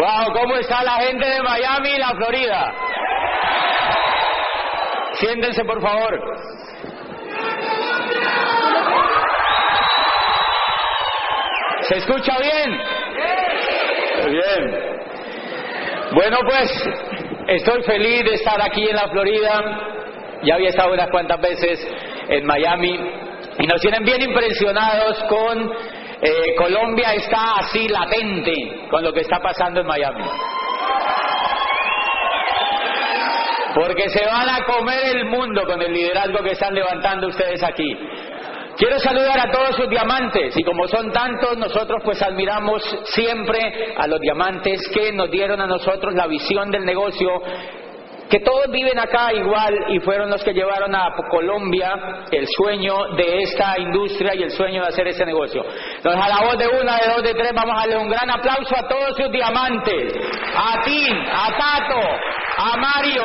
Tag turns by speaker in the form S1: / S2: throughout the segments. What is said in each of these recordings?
S1: Wow, ¿cómo está la gente de Miami y la Florida? Siéntense, por favor. ¿Se escucha bien? Bien. Bueno, pues estoy feliz de estar aquí en la Florida. Ya había estado unas cuantas veces en Miami y nos tienen bien impresionados con Colombia está así latente con lo que está pasando en Miami. Porque se van a comer el mundo con el liderazgo que están levantando ustedes aquí. Quiero saludar a todos sus diamantes y como son tantos, nosotros pues admiramos siempre a los diamantes que nos dieron a nosotros la visión del negocio, que todos viven acá igual y fueron los que llevaron a Colombia el sueño de esta industria y el sueño de hacer este negocio. Entonces a la voz de una, de dos, de tres, vamos a darle un gran aplauso a todos sus diamantes, a Tim, a Tato, a Mario,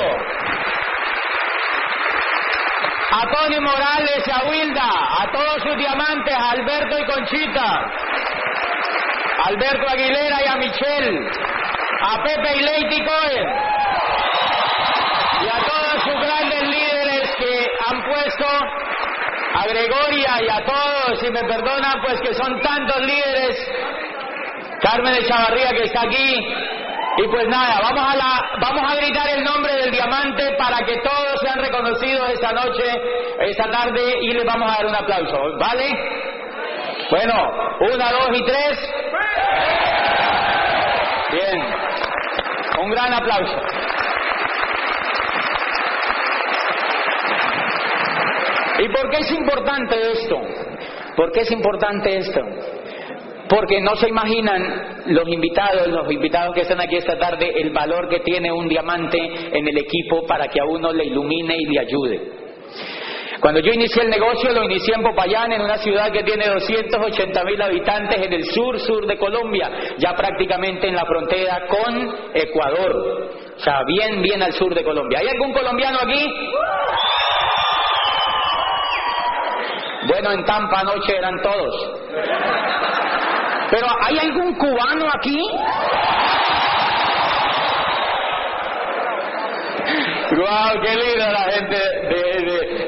S1: a Tony Morales y a Wilda, a todos sus diamantes, a Alberto y Conchita, a Alberto Aguilera y a Michelle, a Pepe y Lady Cohen, y a todos sus grandes líderes que han puesto, a Gregoria y a todos, si me perdonan, pues que son tantos líderes, Carmen de Chavarría que está aquí. Y pues nada, vamos a gritar el nombre del diamante para que todos sean reconocidos esta noche, esta tarde, y les vamos a dar un aplauso, ¿vale? Bueno, 1, 2 y 3. Bien, un gran aplauso. ¿Y por qué es importante esto? ¿Por qué es importante esto? Porque no se imaginan los invitados que están aquí esta tarde, el valor que tiene un diamante en el equipo para que a uno le ilumine y le ayude. Cuando yo inicié el negocio, lo inicié en Popayán, en una ciudad que tiene 280,000 habitantes en el sur de Colombia, ya prácticamente en la frontera con Ecuador, o sea, bien al sur de Colombia. ¿Hay algún colombiano aquí? Bueno, en Tampa anoche eran todos. Pero ¿hay algún cubano aquí? ¡Guau! ¡Qué lindo la gente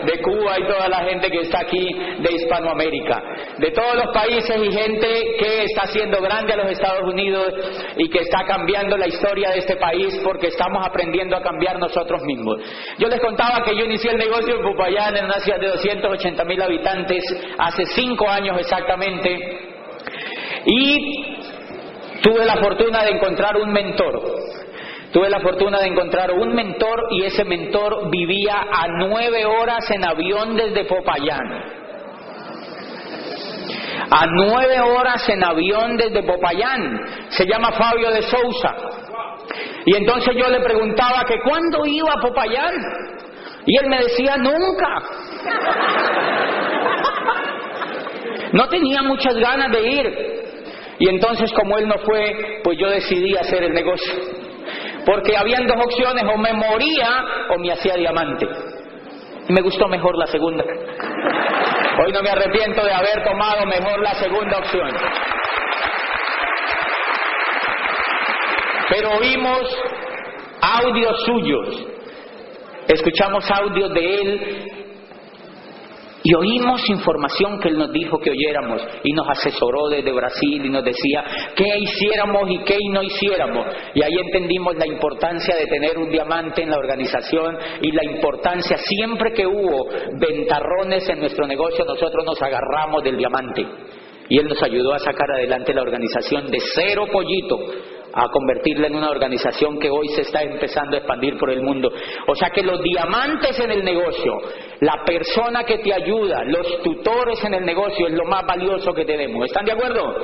S1: de Cuba y toda la gente que está aquí de Hispanoamérica! De todos los países y gente que está haciendo grande a los Estados Unidos y que está cambiando la historia de este país porque estamos aprendiendo a cambiar nosotros mismos. Yo les contaba que yo inicié el negocio en Popayán, en una ciudad de 280,000 habitantes, hace 5 años exactamente. Y tuve la fortuna de encontrar un mentor. Y ese mentor vivía a 9 horas en avión desde Popayán. A 9 horas en avión desde Popayán. Se llama Fabio de Sousa. Y entonces yo le preguntaba que ¿cuándo iba a Popayán? Y él me decía nunca. No tenía muchas ganas de ir. Y entonces como él no fue, pues yo decidí hacer el negocio. Porque habían 2 opciones, o me moría o me hacía diamante. Y me gustó mejor la segunda. Hoy no me arrepiento de haber tomado mejor la segunda opción. Pero oímos audios suyos. Escuchamos audios de él. Y oímos información que él nos dijo que oyéramos y nos asesoró desde Brasil y nos decía qué hiciéramos y qué no hiciéramos. Y ahí entendimos la importancia de tener un diamante en la organización y la importancia, siempre que hubo ventarrones en nuestro negocio, nosotros nos agarramos del diamante. Y él nos ayudó a sacar adelante la organización de 0 pollito a convertirla en una organización que hoy se está empezando a expandir por el mundo. O sea que los diamantes en el negocio, la persona que te ayuda, los tutores en el negocio es lo más valioso que tenemos. ¿Están de acuerdo?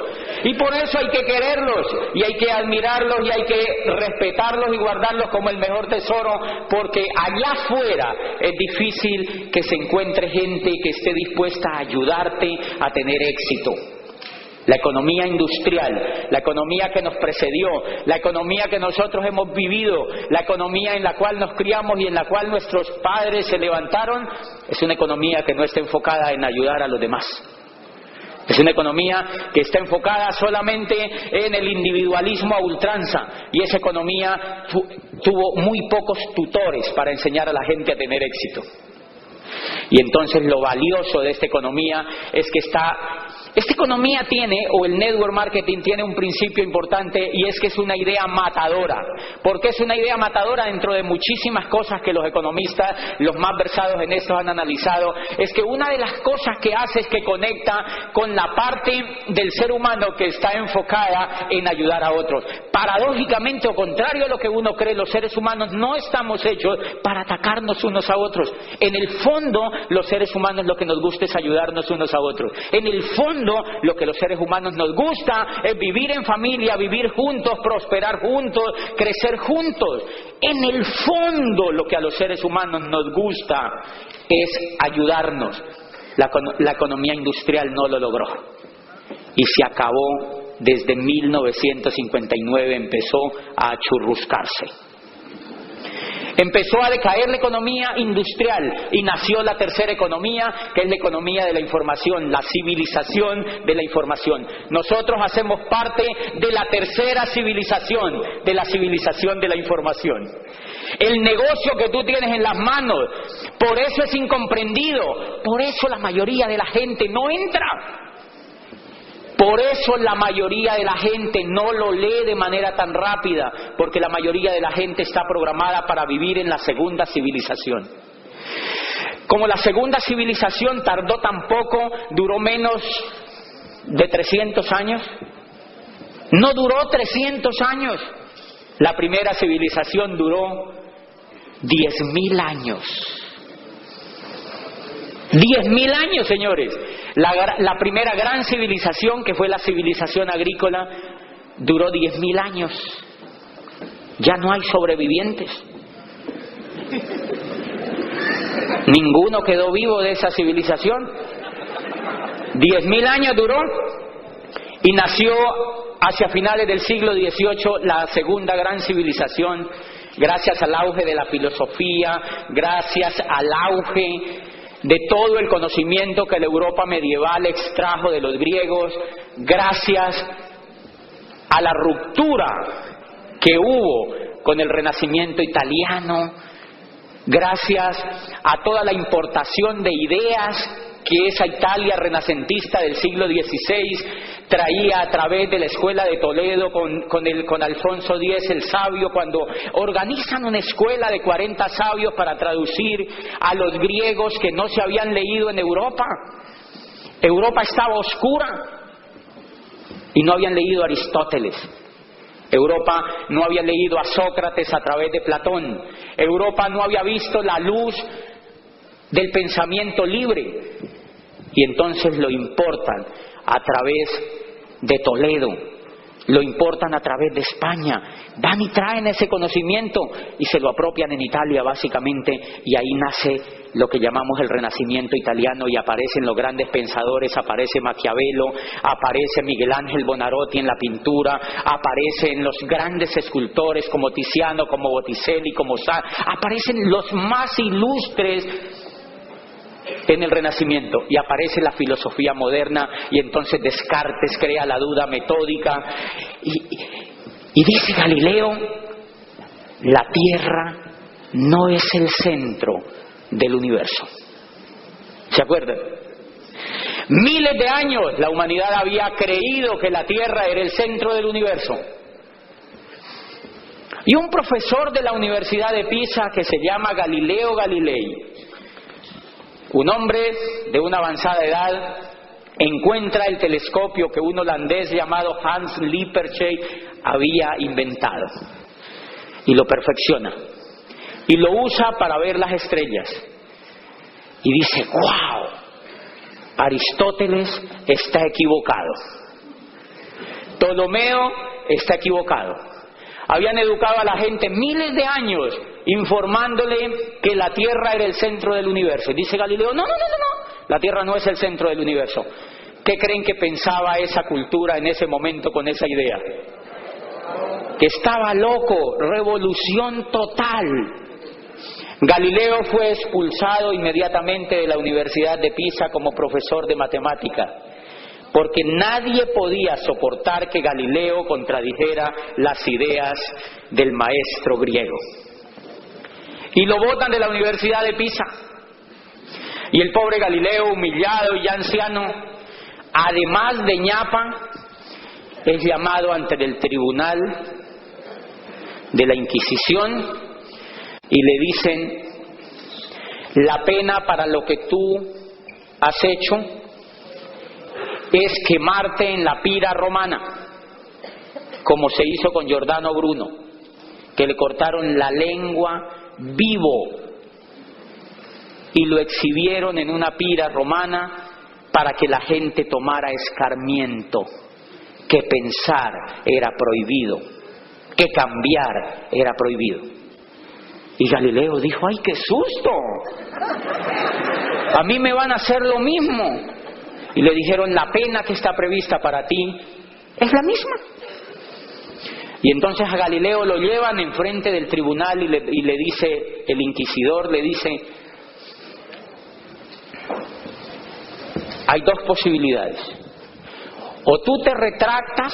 S1: Y por eso hay que quererlos y hay que admirarlos y hay que respetarlos y guardarlos como el mejor tesoro, porque allá afuera es difícil que se encuentre gente que esté dispuesta a ayudarte a tener éxito. La economía industrial, la economía que nos precedió, la economía que nosotros hemos vivido, la economía en la cual nos criamos y en la cual nuestros padres se levantaron, es una economía que no está enfocada en ayudar a los demás. Es una economía que está enfocada solamente en el individualismo a ultranza, y esa economía tuvo muy pocos tutores para enseñar a la gente a tener éxito. Y entonces lo valioso de esta economía es que esta economía tiene, o el network marketing tiene un principio importante, y es que es una idea matadora. ¿Por qué es una idea matadora? Dentro de muchísimas cosas que los economistas, los más versados en esto, han analizado, es que una de las cosas que hace es que conecta con la parte del ser humano que está enfocada en ayudar a otros. Paradójicamente, o contrario a lo que uno cree, los seres humanos no estamos hechos para atacarnos unos a otros. En el fondo, los seres humanos lo que nos gusta es ayudarnos unos a otros. En el fondo, lo que los seres humanos nos gusta es vivir en familia, vivir juntos, prosperar juntos, crecer juntos. En el fondo, lo que a los seres humanos nos gusta es ayudarnos. La economía industrial no lo logró y se acabó. Desde 1959 empezó a achurruscarse. Empezó a decaer la economía industrial y nació la tercera economía, que es la economía de la información, la civilización de la información. Nosotros hacemos parte de la tercera civilización, de la civilización de la información. El negocio que tú tienes en las manos, por eso es incomprendido, por eso la mayoría de la gente no entra. Por eso la mayoría de la gente no lo lee de manera tan rápida, porque la mayoría de la gente está programada para vivir en la segunda civilización. Como la segunda civilización tardó tan poco, duró menos de 300 años. No duró 300 años. La primera civilización duró 10.000 años. 10.000 años, señores. La primera gran civilización, que fue la civilización agrícola, duró 10.000 años. Ya no hay sobrevivientes. Ninguno quedó vivo de esa civilización. 10.000 años duró y nació hacia finales del siglo XVIII la segunda gran civilización, gracias al auge de la filosofía, gracias al auge de todo el conocimiento que la Europa medieval extrajo de los griegos, gracias a la ruptura que hubo con el Renacimiento italiano, gracias a toda la importación de ideas que esa Italia renacentista del siglo XVI traía a través de la escuela de Toledo con Alfonso X el sabio, cuando organizan una escuela de 40 sabios para traducir a los griegos que no se habían leído en Europa. Europa estaba oscura y no habían leído a Aristóteles. Europa no había leído a Sócrates a través de Platón. Europa no había visto la luz del pensamiento libre. Y entonces lo importan a través de Toledo, lo importan a través de España, van y traen ese conocimiento y se lo apropian en Italia básicamente, y ahí nace lo que llamamos el Renacimiento italiano, y aparecen los grandes pensadores, aparece Maquiavelo, aparece Miguel Ángel Buonarroti en la pintura, aparecen los grandes escultores como Tiziano, como Botticelli, como aparecen los más ilustres en el Renacimiento, y aparece la filosofía moderna, y entonces Descartes crea la duda metódica, y dice Galileo: la Tierra no es el centro del universo. ¿Se acuerdan? Miles de años la humanidad había creído que la Tierra era el centro del universo. Y un profesor de la Universidad de Pisa, que se llama Galileo Galilei, un hombre de una avanzada edad, encuentra el telescopio que un holandés llamado Hans Lippershey había inventado y lo perfecciona y lo usa para ver las estrellas, y dice: ¡wow! Aristóteles está equivocado, Ptolomeo está equivocado. Habían educado a la gente miles de años informándole que la Tierra era el centro del universo. Dice Galileo: no, la Tierra no es el centro del universo. ¿Qué creen que pensaba esa cultura en ese momento con esa idea? Que estaba loco, revolución total. Galileo fue expulsado inmediatamente de la Universidad de Pisa como profesor de matemática, porque nadie podía soportar que Galileo contradijera las ideas del maestro griego. Y lo botan de la Universidad de Pisa. Y el pobre Galileo, humillado y ya anciano, además de ñapa, es llamado ante el tribunal de la Inquisición y le dicen: la pena para lo que tú has hecho es quemarte en la pira romana, como se hizo con Giordano Bruno, que le cortaron la lengua vivo y lo exhibieron en una pira romana para que la gente tomara escarmiento, que pensar era prohibido, que cambiar era prohibido. Y Galileo dijo: ¡ay, qué susto! A mí me van a hacer lo mismo. Y le dijeron: la pena que está prevista para ti es la misma. Y entonces a Galileo lo llevan enfrente del tribunal y le dice, el inquisidor le dice: hay dos posibilidades. O tú te retractas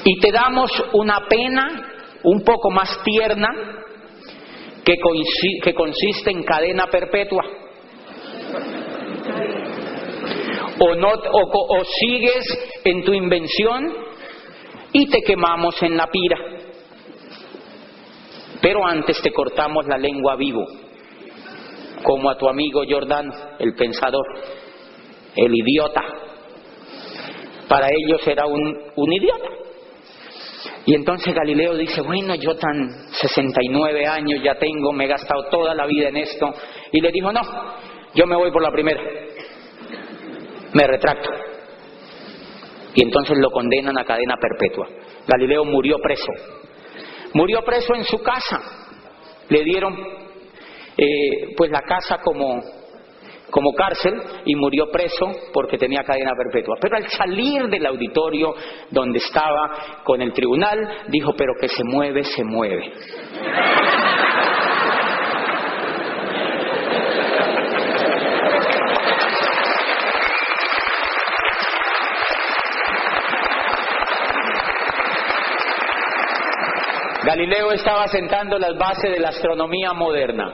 S1: y te damos una pena un poco más tierna que consiste en cadena perpetua. O sigues en tu invención y te quemamos en la pira. Pero antes te cortamos la lengua vivo, como a tu amigo Giordano, el pensador, el idiota. Para ellos era un idiota. Y entonces Galileo dice: bueno, yo tan 69 años ya tengo, me he gastado toda la vida en esto. Y le dijo: no, yo me voy por la primera, me retracto. Y entonces lo condenan a cadena perpetua. Galileo murió preso en su casa. Le dieron pues la casa como cárcel y murió preso porque tenía cadena perpetua. Pero al salir del auditorio donde estaba con el tribunal, dijo: pero que se mueve, se mueve. Galileo estaba sentando las bases de la astronomía moderna.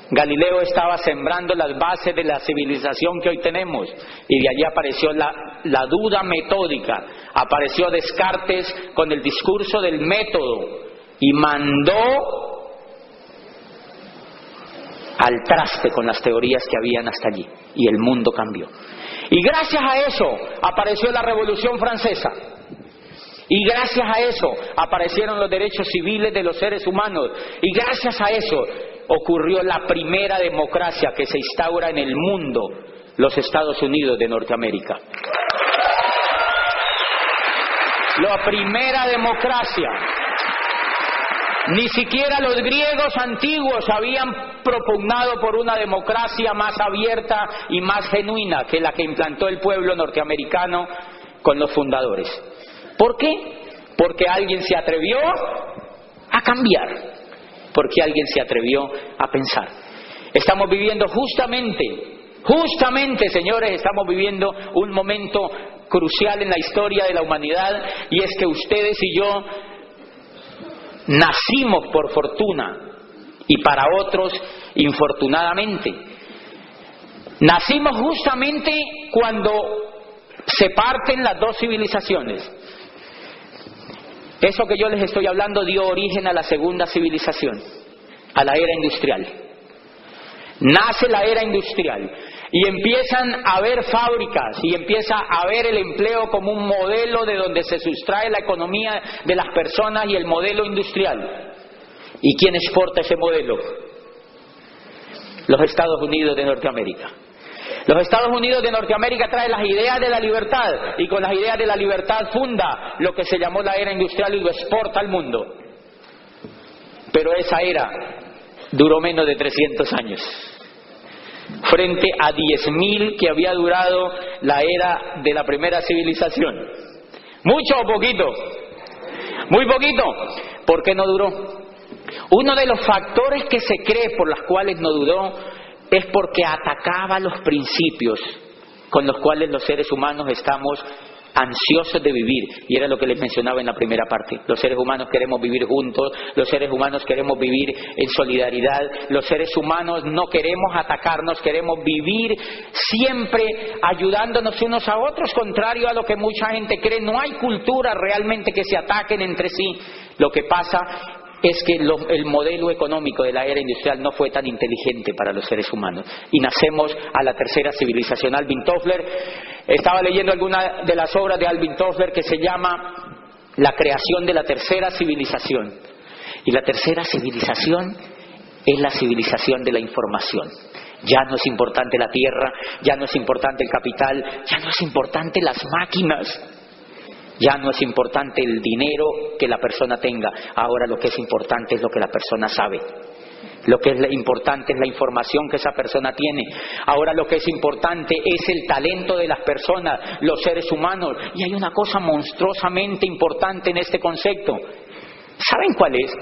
S1: Galileo estaba sembrando las bases de la civilización que hoy tenemos, y de allí apareció la duda metódica, apareció Descartes con el discurso del método y mandó al traste con las teorías que habían hasta allí, y el mundo cambió. Y gracias a eso apareció la Revolución Francesa. Y gracias a eso aparecieron los derechos civiles de los seres humanos. Y gracias a eso ocurrió la primera democracia que se instaura en el mundo, los Estados Unidos de Norteamérica. La primera democracia. Ni siquiera los griegos antiguos habían propugnado por una democracia más abierta y más genuina que la que implantó el pueblo norteamericano con los fundadores. ¿Por qué? Porque alguien se atrevió a cambiar, porque alguien se atrevió a pensar. Estamos viviendo justamente, señores, estamos viviendo un momento crucial en la historia de la humanidad, y es que ustedes y yo nacimos por fortuna y para otros infortunadamente. Nacimos justamente cuando se parten las dos civilizaciones. Eso que yo les estoy hablando dio origen a la segunda civilización, a la era industrial. Nace la era industrial y empiezan a haber fábricas y empieza a haber el empleo como un modelo de donde se sustrae la economía de las personas y el modelo industrial. ¿Y quién exporta ese modelo? Los Estados Unidos de Norteamérica. Los Estados Unidos de Norteamérica traen las ideas de la libertad, y con las ideas de la libertad funda lo que se llamó la era industrial y lo exporta al mundo. Pero esa era duró menos de 300 años, frente a 10.000 que había durado la era de la primera civilización. ¿Mucho o poquito? Muy poquito. ¿Por qué no duró? Uno de los factores que se cree por los cuales no duró es porque atacaba los principios con los cuales los seres humanos estamos ansiosos de vivir, y era lo que les mencionaba en la primera parte. Los seres humanos queremos vivir juntos, los seres humanos queremos vivir en solidaridad, los seres humanos no queremos atacarnos, queremos vivir siempre ayudándonos unos a otros, contrario a lo que mucha gente cree. No hay cultura realmente que se ataquen entre sí. Lo que pasa es que el modelo económico de la era industrial no fue tan inteligente para los seres humanos y nacemos a la tercera civilización. Alvin Toffler, estaba leyendo alguna de las obras de Alvin Toffler que se llama La creación de la tercera civilización, y la tercera civilización es la civilización de la información. Ya no es importante la tierra, ya no es importante el capital, ya no es importante las máquinas, ya no es importante el dinero que la persona tenga. Ahora lo que es importante es lo que la persona sabe. Lo que es importante es la información que esa persona tiene. Ahora lo que es importante es el talento de las personas, los seres humanos. Y hay una cosa monstruosamente importante en este concepto. ¿Saben cuál es?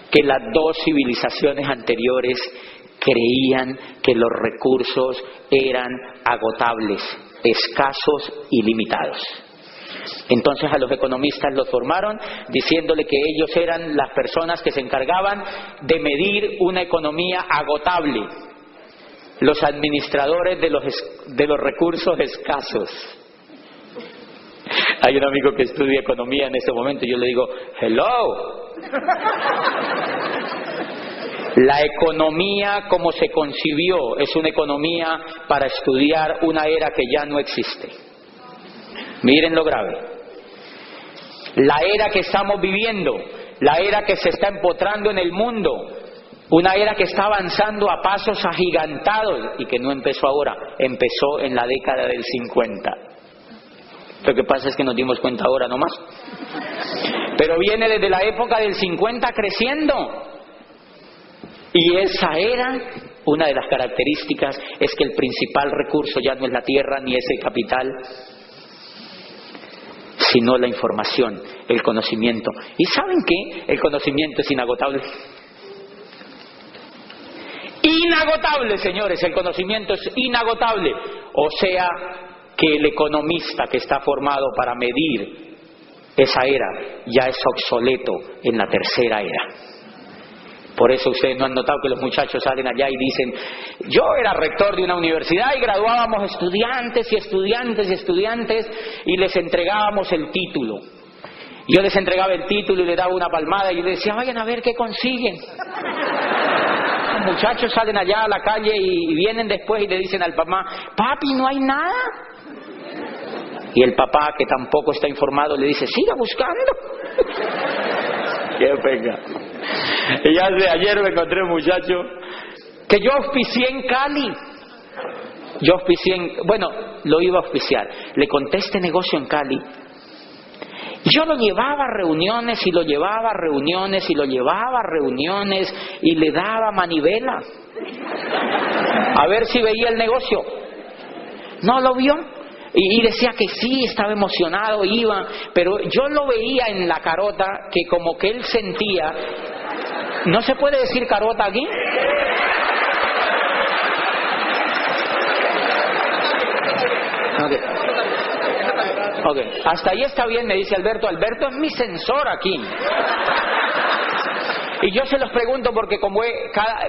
S1: Que las dos civilizaciones anteriores creían que los recursos eran agotables, escasos y limitados. Entonces a los economistas los formaron diciéndole que ellos eran las personas que se encargaban de medir una economía agotable, los administradores de los recursos escasos. Hay un amigo que estudia economía en este momento y yo le digo, hello. La economía como se concibió es una economía para estudiar una era que ya no existe. Miren lo grave. La era que estamos viviendo, la era que se está empotrando en el mundo, una era que está avanzando a pasos agigantados y que no empezó ahora, empezó en la década del 50. Lo que pasa es que nos dimos cuenta ahora nomás. Pero viene desde la época del 50 creciendo. Y esa era, una de las características es que el principal recurso ya no es la tierra ni es el capital, sino la información, el conocimiento. ¿Y saben qué? El conocimiento es inagotable. Inagotable, señores, el conocimiento es inagotable. O sea, que el economista que está formado para medir esa era ya es obsoleto en la tercera era. Por eso ustedes no han notado que los muchachos salen allá y dicen, yo era rector de una universidad y graduábamos estudiantes y estudiantes y estudiantes y les entregábamos el título. Yo les entregaba el título y les daba una palmada y yo les decía, vayan a ver qué consiguen. Los muchachos salen allá a la calle y vienen después y le dicen al papá, papi, ¿no hay nada? Y el papá, que tampoco está informado, le dice, siga buscando. Qué pena. Y ayer me encontré un muchacho que yo auspicié en Cali. Lo iba a auspiciar. Le conté este negocio en Cali. Yo lo llevaba a reuniones y lo llevaba a reuniones y lo llevaba a reuniones y le daba manivela a ver si veía el negocio. No lo vio. Y decía que sí, estaba emocionado, iba, pero yo lo veía en la carota que como que él sentía, ¿no se puede decir carota aquí? Okay. Hasta ahí está bien, me dice Alberto. Alberto es mi sensor aquí. Y yo se los pregunto porque como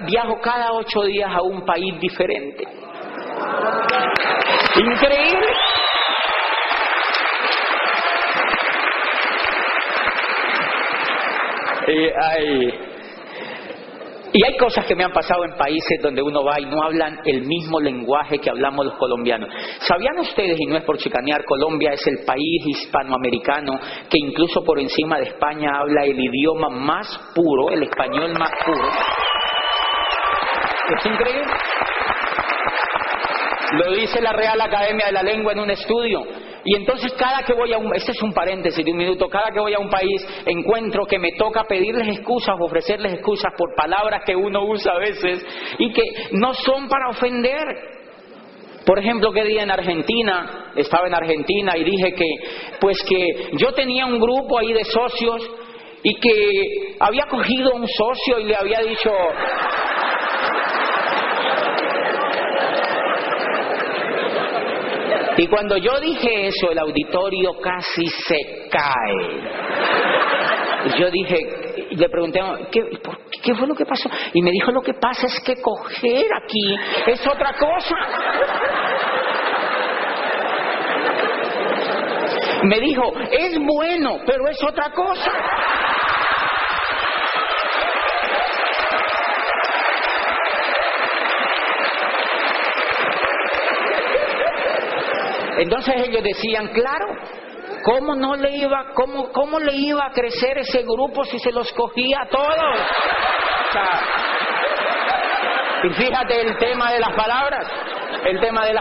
S1: viajo cada 8 días a un país diferente. Increíble. Y hay cosas que me han pasado en países donde uno va y no hablan el mismo lenguaje que hablamos los colombianos. ¿Sabían ustedes, y no es por chicanear, Colombia es el país hispanoamericano que incluso por encima de España habla el idioma más puro, el español más puro? Es increíble. Lo dice la Real Academia de la Lengua en un estudio. Y entonces cada que voy a este es un paréntesis de un minuto, cada que voy a un país encuentro que me toca pedirles excusas, ofrecerles excusas por palabras que uno usa a veces y que no son para ofender. Por ejemplo, que día estaba en Argentina y dije que yo tenía un grupo ahí de socios y que había cogido un socio y le había dicho... Y cuando yo dije eso, el auditorio casi se cae. Y yo dije, le pregunté, ¿qué fue lo que pasó? Y me dijo, lo que pasa es que coger aquí es otra cosa. Me dijo, es bueno, pero es otra cosa. Entonces ellos decían, claro, ¿cómo le iba a crecer ese grupo si se los cogía a todos? O sea, y fíjate el tema de las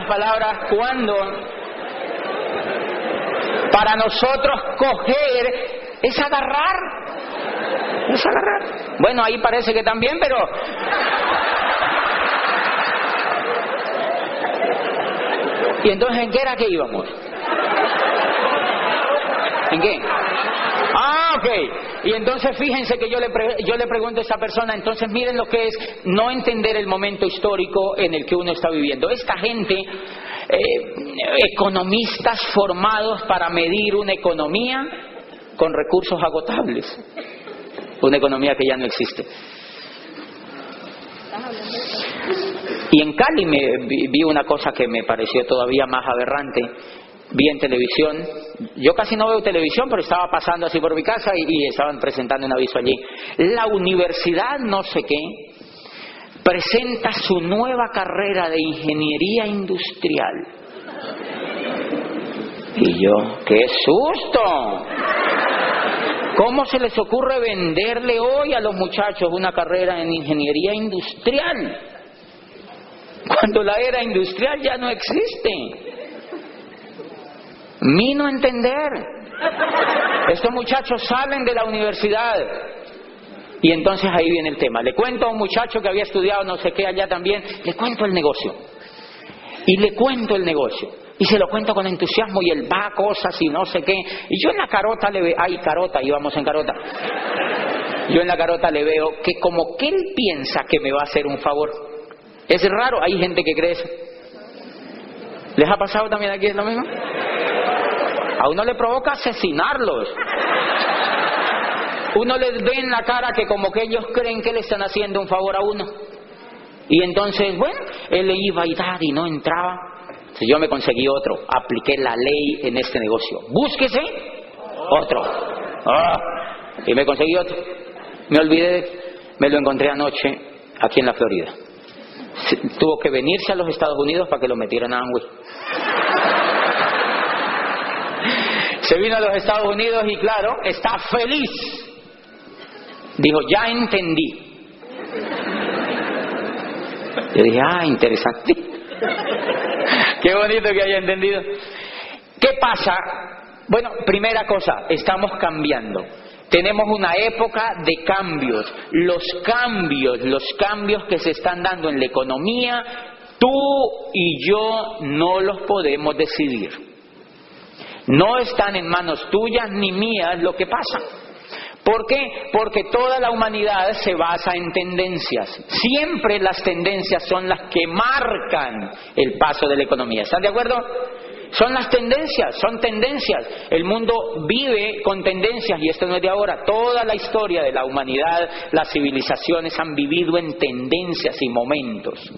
S1: palabras, cuando para nosotros coger es agarrar. Bueno, ahí parece que también, pero... ¿Y entonces en qué era que íbamos? ¿En qué? Ok. Y entonces fíjense que yo le pregunto a esa persona, entonces miren lo que es no entender el momento histórico en el que uno está viviendo. Esta gente, economistas formados para medir una economía con recursos agotables. Una economía que ya no existe. Y en Cali vi una cosa que me pareció todavía más aberrante. Vi en televisión, yo casi no veo televisión, pero estaba pasando así por mi casa y estaban presentando un aviso allí. La universidad no sé qué presenta su nueva carrera de ingeniería industrial. Y yo, ¡qué susto! ¿Cómo se les ocurre venderle hoy a los muchachos una carrera en ingeniería industrial? Cuando la era industrial ya no existe. No entender. Estos muchachos salen de la universidad. Y entonces ahí viene el tema. Le cuento a un muchacho que había estudiado no sé qué allá también, le cuento el negocio. Y se lo cuento con entusiasmo y él va a cosas y no sé qué. Y yo en la carota le veo, íbamos en carota. Yo en la carota le veo que como que él piensa que me va a hacer un favor. Es raro, hay gente que cree eso. ¿Les ha pasado también aquí es lo mismo? A uno le provoca asesinarlos. Uno les ve en la cara que como que ellos creen que le están haciendo un favor a uno. Y entonces, bueno, él le iba y dar y no entraba. Entonces yo me conseguí otro, apliqué la ley en este negocio. Búsquese otro. Y me conseguí otro. Me olvidé, me lo encontré anoche aquí en la Florida. Tuvo que venirse a los Estados Unidos para que lo metieran a Amway. Se vino a los Estados Unidos y claro, está feliz. Dijo, ya entendí. Yo dije, interesante. Qué bonito que haya entendido. ¿Qué pasa? Bueno, primera cosa, estamos cambiando. Tenemos una época de cambios. Los cambios que se están dando en la economía, tú y yo no los podemos decidir. No están en manos tuyas ni mías lo que pasa. ¿Por qué? Porque toda la humanidad se basa en tendencias. Siempre las tendencias son las que marcan el paso de la economía. ¿Están de acuerdo? Son las tendencias, son tendencias. El mundo vive con tendencias y esto no es de ahora. Toda la historia de la humanidad, las civilizaciones han vivido en tendencias y momentos.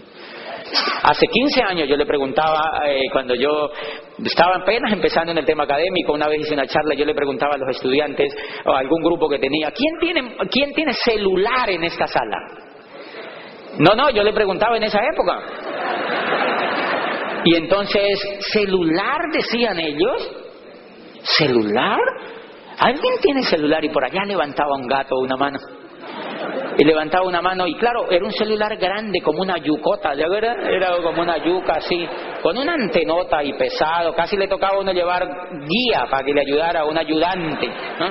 S1: Hace 15 años yo le preguntaba, cuando yo estaba apenas empezando en el tema académico, una vez hice una charla, yo le preguntaba a los estudiantes o a algún grupo que tenía, ¿quién tiene celular en esta sala? No, yo le preguntaba en esa época. Y entonces, ¿celular decían ellos? ¿Celular? ¿Alguien tiene celular? Y por allá levantaba un gato una mano. Y levantaba una mano y claro, era un celular grande como una yucota, ¿ya verdad? Era como una yuca así, con una antenota y pesado, casi le tocaba a uno llevar guía para que le ayudara a un ayudante, ¿no?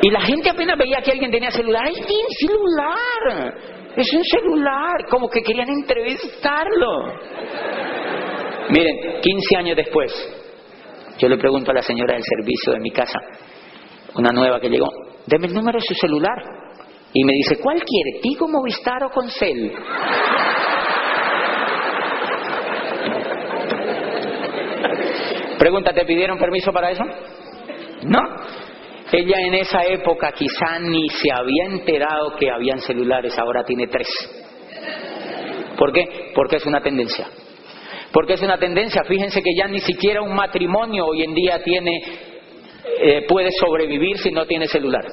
S1: Y la gente apenas veía que alguien tenía celular. ¡Ay, tiene celular! Es un celular, como que querían entrevistarlo. Miren, 15 años después, yo le pregunto a la señora del servicio de mi casa, una nueva que llegó, deme el número de su celular. Y me dice, ¿cuál quiere? ¿Tigo, Movistar o Concel? Pregunta, ¿te pidieron permiso para eso? No. Ella en esa época quizá ni se había enterado que habían celulares, ahora tiene 3. ¿Por qué? Porque es una tendencia. Porque es una tendencia. Fíjense que ya ni siquiera un matrimonio hoy en día puede sobrevivir si no tiene celular.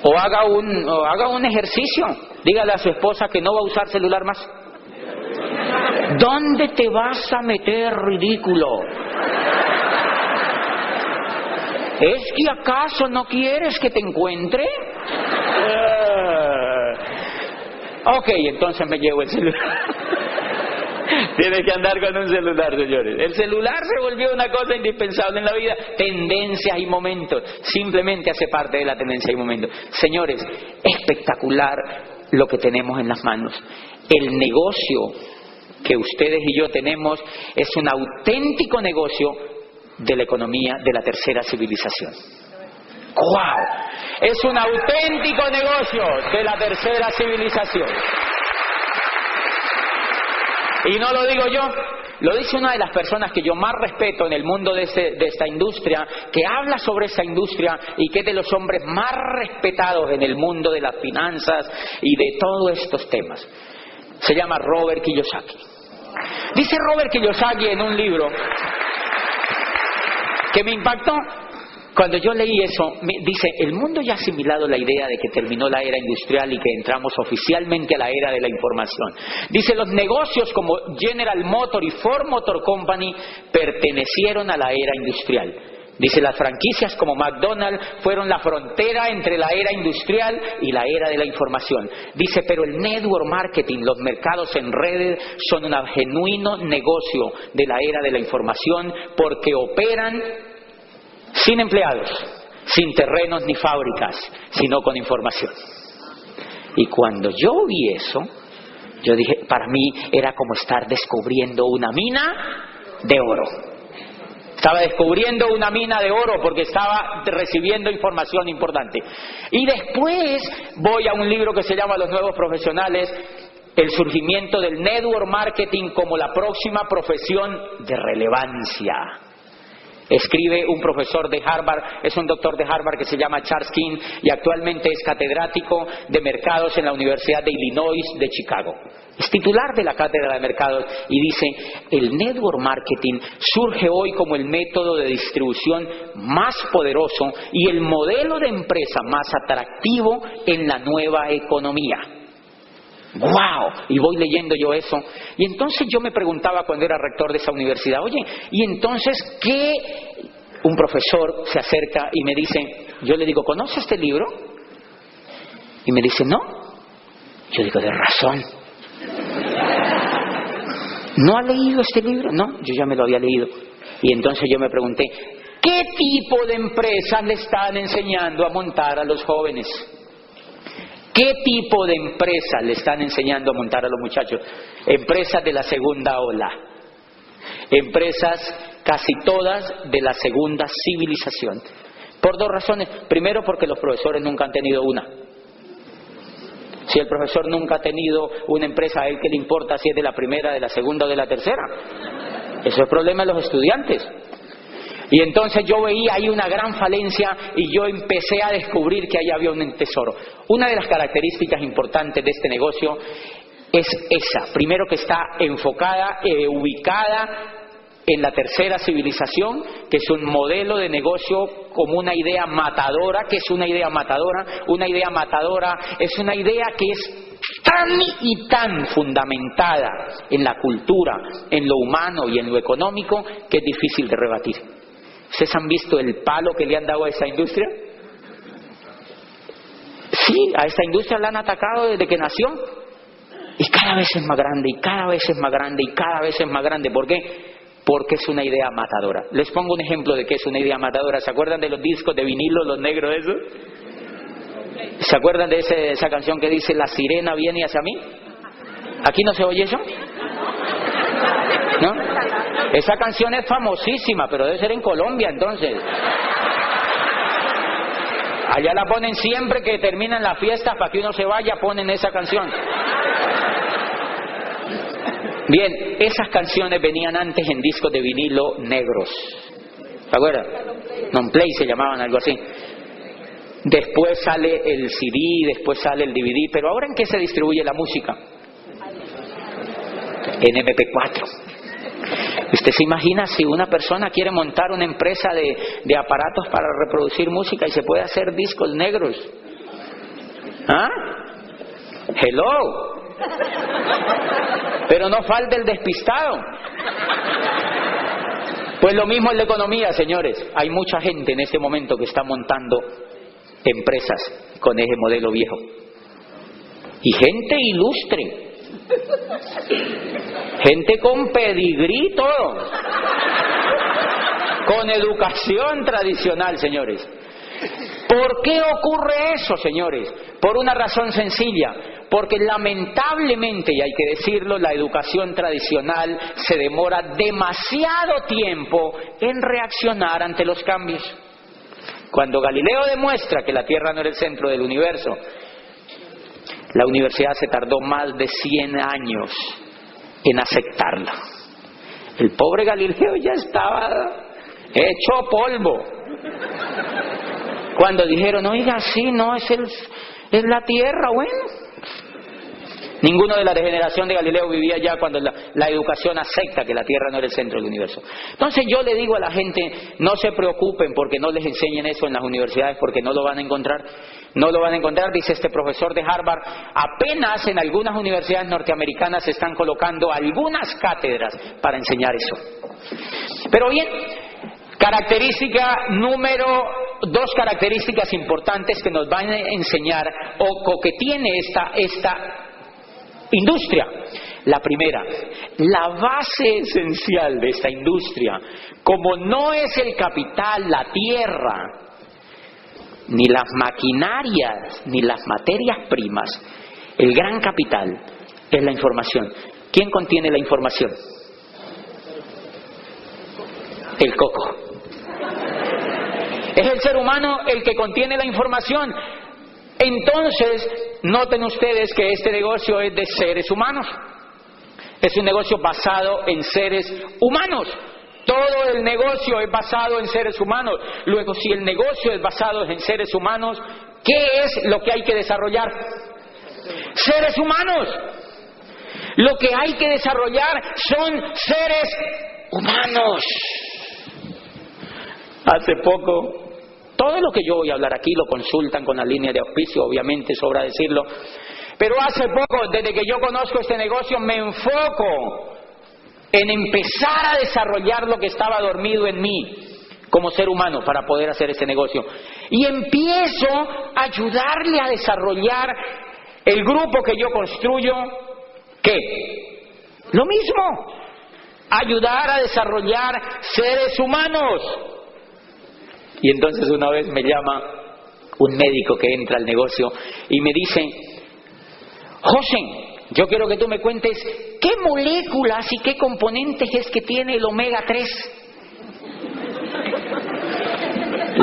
S1: O haga un ejercicio. Dígale a su esposa que no va a usar celular más. ¿Dónde te vas a meter, ridículo? ¿Es que acaso no quieres que te encuentre? Ok, entonces me llevo el celular. Tienes que andar con un celular, señores. El celular se volvió una cosa indispensable en la vida. Tendencias y momentos. Simplemente hace parte de la tendencia y momentos. Señores, espectacular lo que tenemos en las manos. El negocio que ustedes y yo tenemos es un auténtico negocio de la economía de la tercera civilización. ¡Wow! Es un auténtico negocio de la tercera civilización. Y no lo digo yo, lo dice una de las personas que yo más respeto en el mundo de esta industria, que habla sobre esa industria y que es de los hombres más respetados en el mundo de las finanzas y de todos estos temas. Se llama Robert Kiyosaki. Dice Robert Kiyosaki en un libro que me impactó. Cuando yo leí eso, dice, el mundo ya ha asimilado la idea de que terminó la era industrial y que entramos oficialmente a la era de la información. Dice, los negocios como General Motors y Ford Motor Company pertenecieron a la era industrial. Dice, las franquicias como McDonald's fueron la frontera entre la era industrial y la era de la información. Dice, pero el network marketing, los mercados en redes, son un genuino negocio de la era de la información porque operan sin empleados, sin terrenos ni fábricas, sino con información. Y cuando yo vi eso, yo dije, para mí era como estar descubriendo una mina de oro. Estaba descubriendo una mina de oro porque estaba recibiendo información importante. Y después voy a un libro que se llama Los Nuevos Profesionales, el surgimiento del network marketing como la próxima profesión de relevancia. Escribe un profesor de Harvard, es un doctor de Harvard que se llama Charles King y actualmente es catedrático de mercados en la Universidad de Illinois de Chicago. Es titular de la cátedra de mercados y dice, el network marketing surge hoy como el método de distribución más poderoso y el modelo de empresa más atractivo en la nueva economía. ¡Wow! Y voy leyendo yo eso. Y entonces yo me preguntaba cuando era rector de esa universidad, oye, ¿y entonces qué? Un profesor se acerca y me dice, yo le digo, ¿conoce este libro? Y me dice, no. Yo digo, de razón. ¿No ha leído este libro? No, yo ya me lo había leído. Y entonces yo me pregunté, ¿qué tipo de empresas le están enseñando a montar a los jóvenes? ¿Qué tipo de empresas le están enseñando a montar a los muchachos? Empresas de la segunda ola. Empresas casi todas de la segunda civilización. Por 2 razones. Primero, porque los profesores nunca han tenido una. Si el profesor nunca ha tenido una empresa, ¿a él qué le importa si es de la primera, de la segunda o de la tercera? Eso es el problema de los estudiantes. Y entonces yo veía ahí una gran falencia y yo empecé a descubrir que ahí había un tesoro. Una de las características importantes de este negocio es esa. Primero, que está enfocada, ubicada en la tercera civilización, que es un modelo de negocio como una idea matadora. ¿Qué es una idea matadora? Una idea matadora es una idea que es tan y tan fundamentada en la cultura, en lo humano y en lo económico, que es difícil de rebatir. ¿Ustedes han visto el palo que le han dado a esa industria? Sí, a esta industria la han atacado desde que nació. Y cada vez es más grande, y cada vez es más grande, y cada vez es más grande. ¿Por qué? Porque es una idea matadora. Les pongo un ejemplo de qué es una idea matadora. ¿Se acuerdan de los discos de vinilo, los negros esos? ¿Se acuerdan de esa canción que dice, la sirena viene hacia mí? ¿Aquí no se oye eso? ¿No? Esa canción es famosísima, pero debe ser en Colombia entonces. Allá la ponen siempre que terminan las fiestas, para que uno se vaya, ponen esa canción. Bien, esas canciones venían antes en discos de vinilo negros. ¿Se acuerdan? Non-play se llamaban, algo así. Después sale el CD, después sale el DVD. Pero ahora, ¿en qué se distribuye la música? En MP4. ¿Usted se imagina si una persona quiere montar una empresa de aparatos para reproducir música y se puede hacer discos negros? ¿Ah? Hello. Pero no falta el despistado. Pues lo mismo en la economía, señores. Hay mucha gente en este momento que está montando empresas con ese modelo viejo. Y gente ilustre. Gente con pedigrí, todo. Con educación tradicional, señores. ¿Por qué ocurre eso, señores? Por una razón sencilla. Porque lamentablemente, y hay que decirlo, la educación tradicional se demora demasiado tiempo en reaccionar ante los cambios. Cuando Galileo demuestra que la Tierra no era el centro del universo, la universidad se tardó más de 100 años en aceptarlo. El pobre Galileo ya estaba hecho polvo. Cuando dijeron, oiga, sí, no, es la Tierra, bueno. Ninguno de la generación de Galileo vivía ya cuando la educación acepta que la Tierra no era el centro del universo. Entonces yo le digo a la gente, no se preocupen porque no les enseñen eso en las universidades, porque no lo van a encontrar. No lo van a encontrar, dice este profesor de Harvard. Apenas en algunas universidades norteamericanas se están colocando algunas cátedras para enseñar eso. Pero bien, dos características importantes que nos van a enseñar o que tiene esta industria. La primera, la base esencial de esta industria, como no es el capital, la tierra, ni las maquinarias, ni las materias primas, el gran capital es la información. ¿Quién contiene la información? El coco. Es el ser humano el que contiene la información. Entonces, noten ustedes que este negocio es de seres humanos. Es un negocio basado en seres humanos. Todo el negocio es basado en seres humanos. Luego, si el negocio es basado en seres humanos, ¿qué es lo que hay que desarrollar? Seres humanos. Lo que hay que desarrollar son seres humanos. Hace poco, todo lo que yo voy a hablar aquí lo consultan con la línea de auspicio, obviamente sobra decirlo, pero hace poco, desde que yo conozco este negocio, me enfoco en empezar a desarrollar lo que estaba dormido en mí como ser humano para poder hacer este negocio. Y empiezo a ayudarle a desarrollar el grupo que yo construyo. ¿Qué? Lo mismo, ayudar a desarrollar seres humanos. Y entonces una vez me llama un médico que entra al negocio y me dice, José, yo quiero que tú me cuentes qué moléculas y qué componentes es que tiene el omega 3.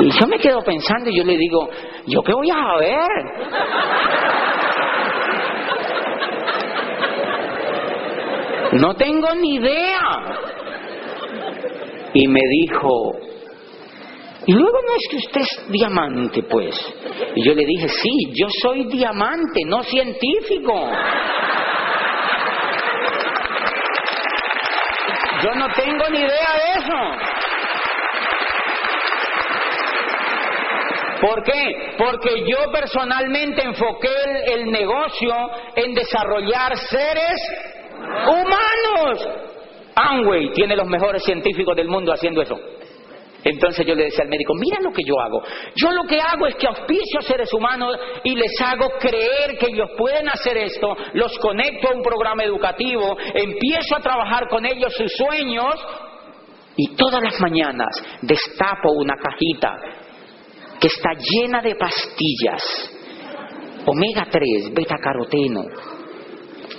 S1: Y yo me quedo pensando y yo le digo, ¿yo qué voy a ver? No tengo ni idea. Y me dijo, y luego no es que usted es diamante, pues. Y yo le dije, sí, yo soy diamante, no científico. Yo no tengo ni idea de eso. ¿Por qué? Porque yo personalmente enfoqué el negocio en desarrollar seres humanos. Amway tiene los mejores científicos del mundo haciendo eso. Entonces yo le decía al médico, mira lo que yo hago. Yo lo que hago es que auspicio a seres humanos y les hago creer que ellos pueden hacer esto, los conecto a un programa educativo, empiezo a trabajar con ellos sus sueños y todas las mañanas destapo una cajita que está llena de pastillas, omega 3, beta caroteno,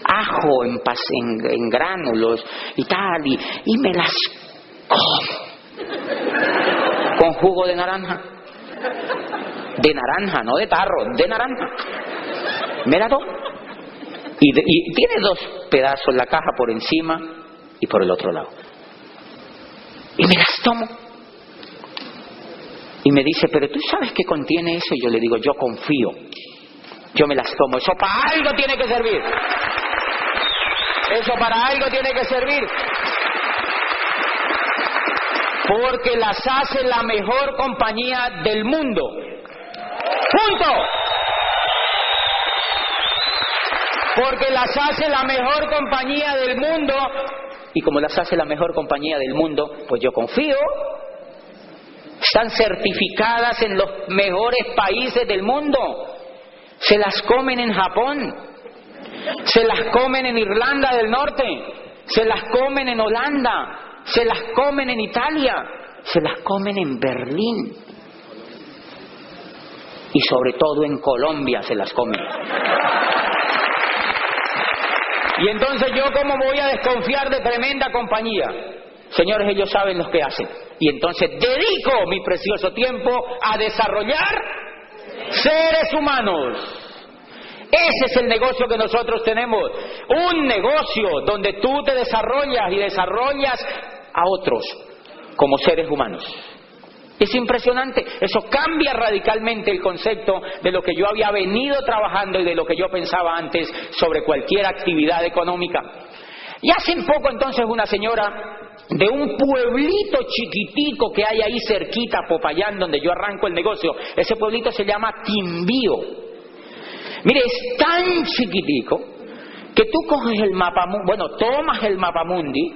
S1: ajo en gránulos y tal, y me las como. Con jugo de naranja. De naranja, no de tarro, de naranja. Me la doy. y tiene 2 pedazos, la caja por encima y por el otro lado. Y me las tomo. Y me dice, pero ¿tú sabes qué contiene eso? Y yo le digo, yo confío. Yo me las tomo. Eso para algo tiene que servir. Eso para algo tiene que servir. Porque las hace la mejor compañía del mundo. ¡Punto! Porque las hace la mejor compañía del mundo. Y como las hace la mejor compañía del mundo, pues yo confío. Están certificadas en los mejores países del mundo. Se las comen en Japón. Se las comen en Irlanda del Norte. Se las comen en Holanda. Se las comen en Italia. Se las comen en Berlín. Y sobre todo en Colombia se las comen. Y entonces yo, ¿cómo voy a desconfiar de tremenda compañía? Señores, ellos saben lo que hacen. Y entonces dedico mi precioso tiempo a desarrollar seres humanos. Ese es el negocio que nosotros tenemos. Un negocio donde tú te desarrollas y desarrollas a otros como seres humanos. Es impresionante. Eso cambia radicalmente el concepto de lo que yo había venido trabajando y de lo que yo pensaba antes sobre cualquier actividad económica. Y hace poco entonces una señora de un pueblito chiquitico que hay ahí cerquita, Popayán, donde yo arranco el negocio. Ese pueblito se llama Timbío. Mire, es tan chiquitico que tú coges el mapamundi, bueno, tomas el mapamundi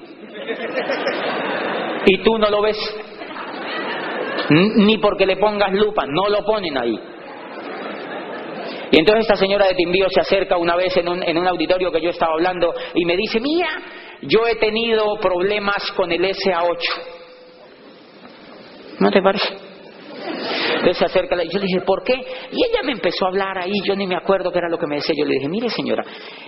S1: y tú no lo ves. Ni porque le pongas lupa, no lo ponen ahí. Y entonces esta señora de Timbío se acerca una vez en un auditorio que yo estaba hablando y me dice, mira, yo he tenido problemas con el SA8. ¿No te parece? Entonces se acerca y yo le dije, ¿por qué? Y ella me empezó a hablar ahí, yo ni me acuerdo qué era lo que me decía. Yo le dije, mire señora,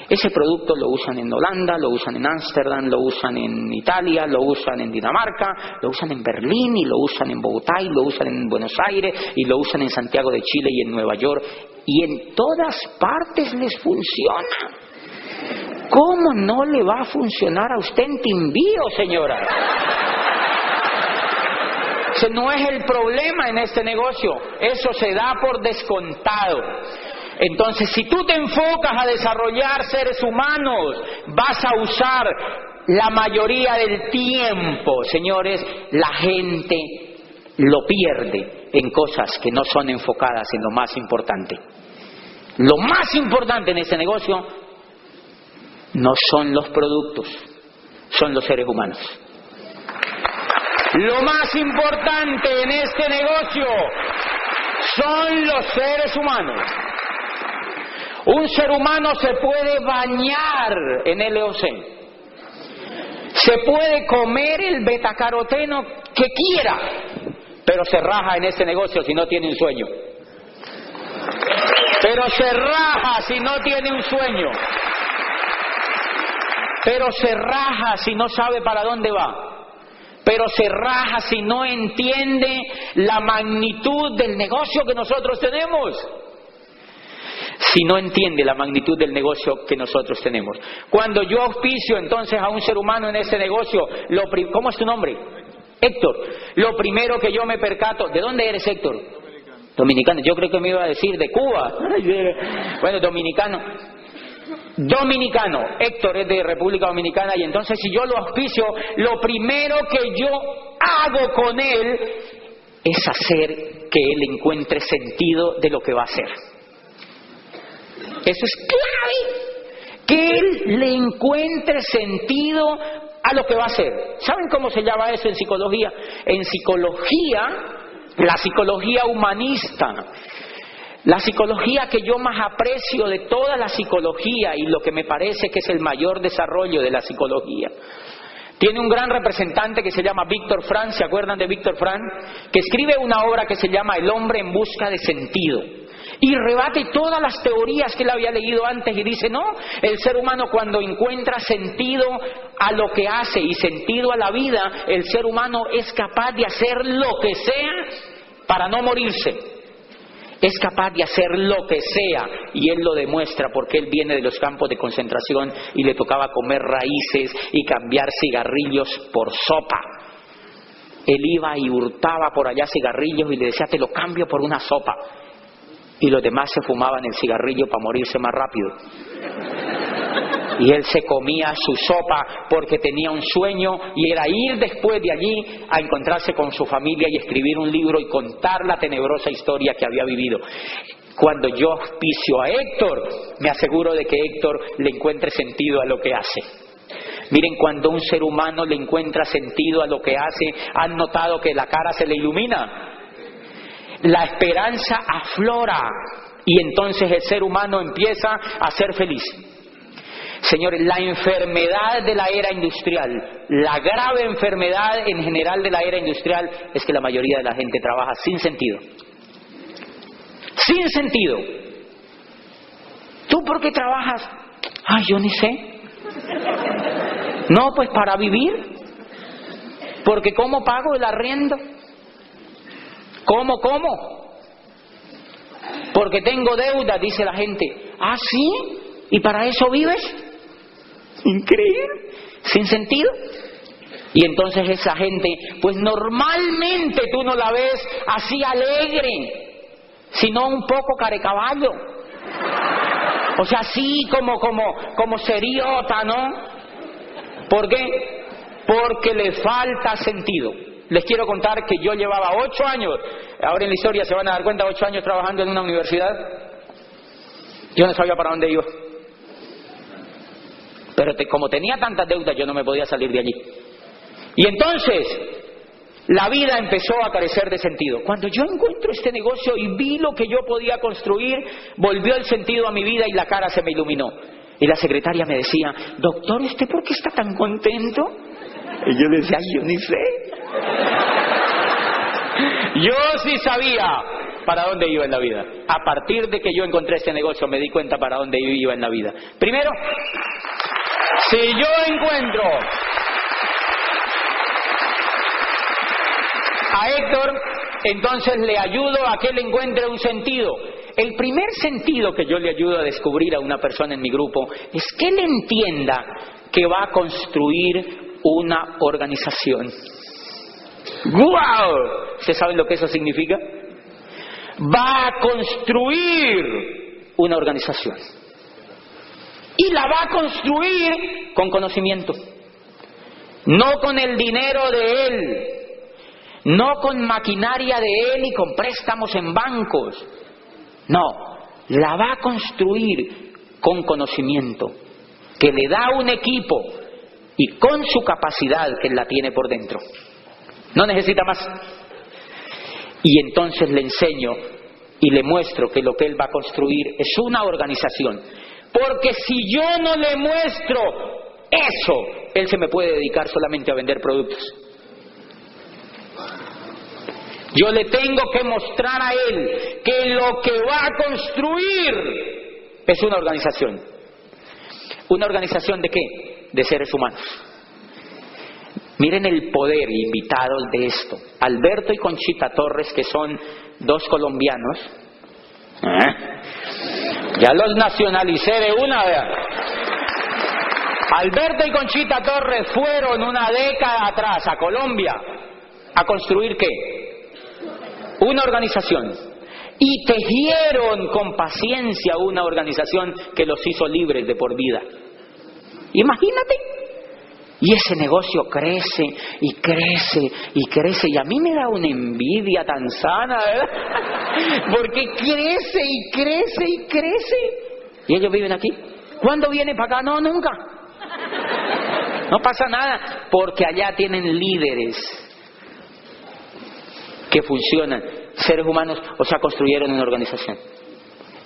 S1: ese producto lo usan en Holanda, lo usan en Ámsterdam, lo usan en Italia, lo usan en Dinamarca, lo usan en Berlín y lo usan en Bogotá y lo usan en Buenos Aires y lo usan en Santiago de Chile y en Nueva York. Y en todas partes les funciona. ¿Cómo no le va a funcionar a usted en Timbío, señora? Ese no es el problema en este negocio. Eso se da por descontado. Entonces, si tú te enfocas a desarrollar seres humanos, vas a usar la mayoría del tiempo, señores, la gente lo pierde en cosas que no son enfocadas en lo más importante. Lo más importante en este negocio no son los productos, son los seres humanos. Lo más importante en este negocio son los seres humanos. Un ser humano se puede bañar en LOC, se puede comer el betacaroteno que quiera, pero se raja en este negocio si no tiene un sueño. Pero se raja si no tiene un sueño. Pero se raja si no sabe para dónde va. Pero se raja si no entiende la magnitud del negocio que nosotros tenemos. Si no entiende la magnitud del negocio que nosotros tenemos. Cuando yo auspicio entonces a un ser humano en ese negocio, ¿cómo es tu nombre? Héctor. Lo primero que yo me percato, ¿de dónde eres, Héctor? Dominicano. Yo creo que me iba a decir de Cuba. Bueno, dominicano. Dominicano, Héctor es de República Dominicana, y entonces si yo lo auspicio, lo primero que yo hago con él es hacer que él encuentre sentido de lo que va a hacer. Eso es clave, que él le encuentre sentido a lo que va a hacer. ¿Saben cómo se llama eso en psicología? En psicología, la psicología humanista, la psicología que yo más aprecio de toda la psicología y lo que me parece que es el mayor desarrollo de la psicología, tiene un gran representante que se llama Víctor Frank. ¿Se acuerdan de Víctor Frank? Que escribe una obra que se llama El hombre en busca de sentido. Y rebate todas las teorías que él había leído antes y dice, no, el ser humano cuando encuentra sentido a lo que hace y sentido a la vida, el ser humano es capaz de hacer lo que sea para no morirse. Es capaz de hacer lo que sea, y él lo demuestra porque él viene de los campos de concentración y le tocaba comer raíces y cambiar cigarrillos por sopa. Él iba y hurtaba por allá cigarrillos y le decía, te lo cambio por una sopa. Y los demás se fumaban el cigarrillo para morirse más rápido. Y él se comía su sopa porque tenía un sueño, y era ir después de allí a encontrarse con su familia y escribir un libro y contar la tenebrosa historia que había vivido. Cuando yo auspicio a Héctor, me aseguro de que Héctor le encuentre sentido a lo que hace. Miren, cuando un ser humano le encuentra sentido a lo que hace, ¿han notado que la cara se le ilumina? La esperanza aflora y entonces el ser humano empieza a ser feliz. Señores, la enfermedad de la era industrial, la grave enfermedad en general de la era industrial, es que la mayoría de la gente trabaja sin sentido. Sin sentido. ¿Tú por qué trabajas? Ay, yo ni sé. No, pues para vivir. Porque ¿cómo pago el arriendo? ¿Cómo? Porque tengo deuda, dice la gente. ¿Ah, sí? ¿Y para eso vives? Increíble, sin sentido. Y entonces esa gente, pues normalmente tú no la ves así alegre, sino un poco carecaballo. O sea, así como seriota, ¿no? ¿Por qué? Porque le falta sentido. Les quiero contar que yo llevaba 8 años, ahora en la historia se van a dar cuenta, 8 años trabajando en una universidad. Yo no sabía para dónde iba. Pero como tenía tantas deudas, yo no me podía salir de allí. Y entonces, la vida empezó a carecer de sentido. Cuando yo encuentro este negocio y vi lo que yo podía construir, volvió el sentido a mi vida y la cara se me iluminó. Y la secretaria me decía, doctor, ¿usted por qué está tan contento? Y yo le decía, yo ni sé. Yo sí sabía para dónde iba en la vida. A partir de que yo encontré este negocio, me di cuenta para dónde yo iba en la vida. Primero, si yo encuentro a Héctor, entonces le ayudo a que él encuentre un sentido. El primer sentido que yo le ayudo a descubrir a una persona en mi grupo es que él entienda que va a construir una organización. ¡Guau! ¿Ustedes saben lo que eso significa? Va a construir una organización. Y la va a construir con conocimiento. No con el dinero de él. No con maquinaria de él y con préstamos en bancos. No, la va a construir con conocimiento. Que le da un equipo y con su capacidad que él la tiene por dentro. No necesita más. Y entonces le enseño y le muestro que lo que él va a construir es una organización. Porque si yo no le muestro eso, él se me puede dedicar solamente a vender productos. Yo le tengo que mostrar a él que lo que va a construir es una organización. ¿Una organización de qué? De seres humanos. Miren el poder, invitados de esto. Alberto y Conchita Torres, que son 2 colombianos. Ya los nacionalicé de una vez. Alberto y Conchita Torres fueron una década atrás a Colombia a construir ¿qué? Una organización. Y tejieron con paciencia una organización que los hizo libres de por vida. Imagínate. Y ese negocio crece y crece y crece. Y a mí me da una envidia tan sana, ¿verdad? Porque crece y crece y crece. Y ellos viven aquí. ¿Cuándo viene para acá? No, nunca. No pasa nada. Porque allá tienen líderes que funcionan. Seres humanos, o sea, construyeron una organización.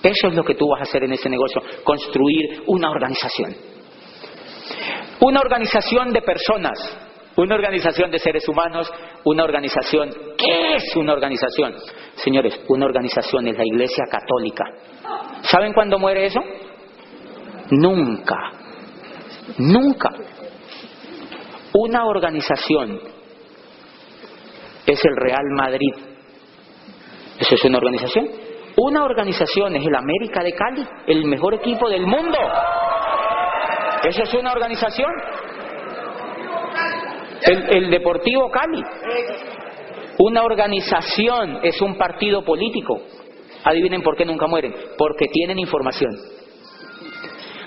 S1: Eso es lo que tú vas a hacer en ese negocio. Construir una organización. Una organización de personas, una organización de seres humanos, una organización. ¿Qué es una organización? Señores, una organización es la Iglesia Católica. ¿Saben cuándo muere eso? Nunca. Nunca. Una organización es el Real Madrid. ¿Eso es una organización? Una organización es el América de Cali, el mejor equipo del mundo. Eso es una organización. El Deportivo Cali. Una organización es un partido político. Adivinen por qué nunca mueren. Porque tienen información.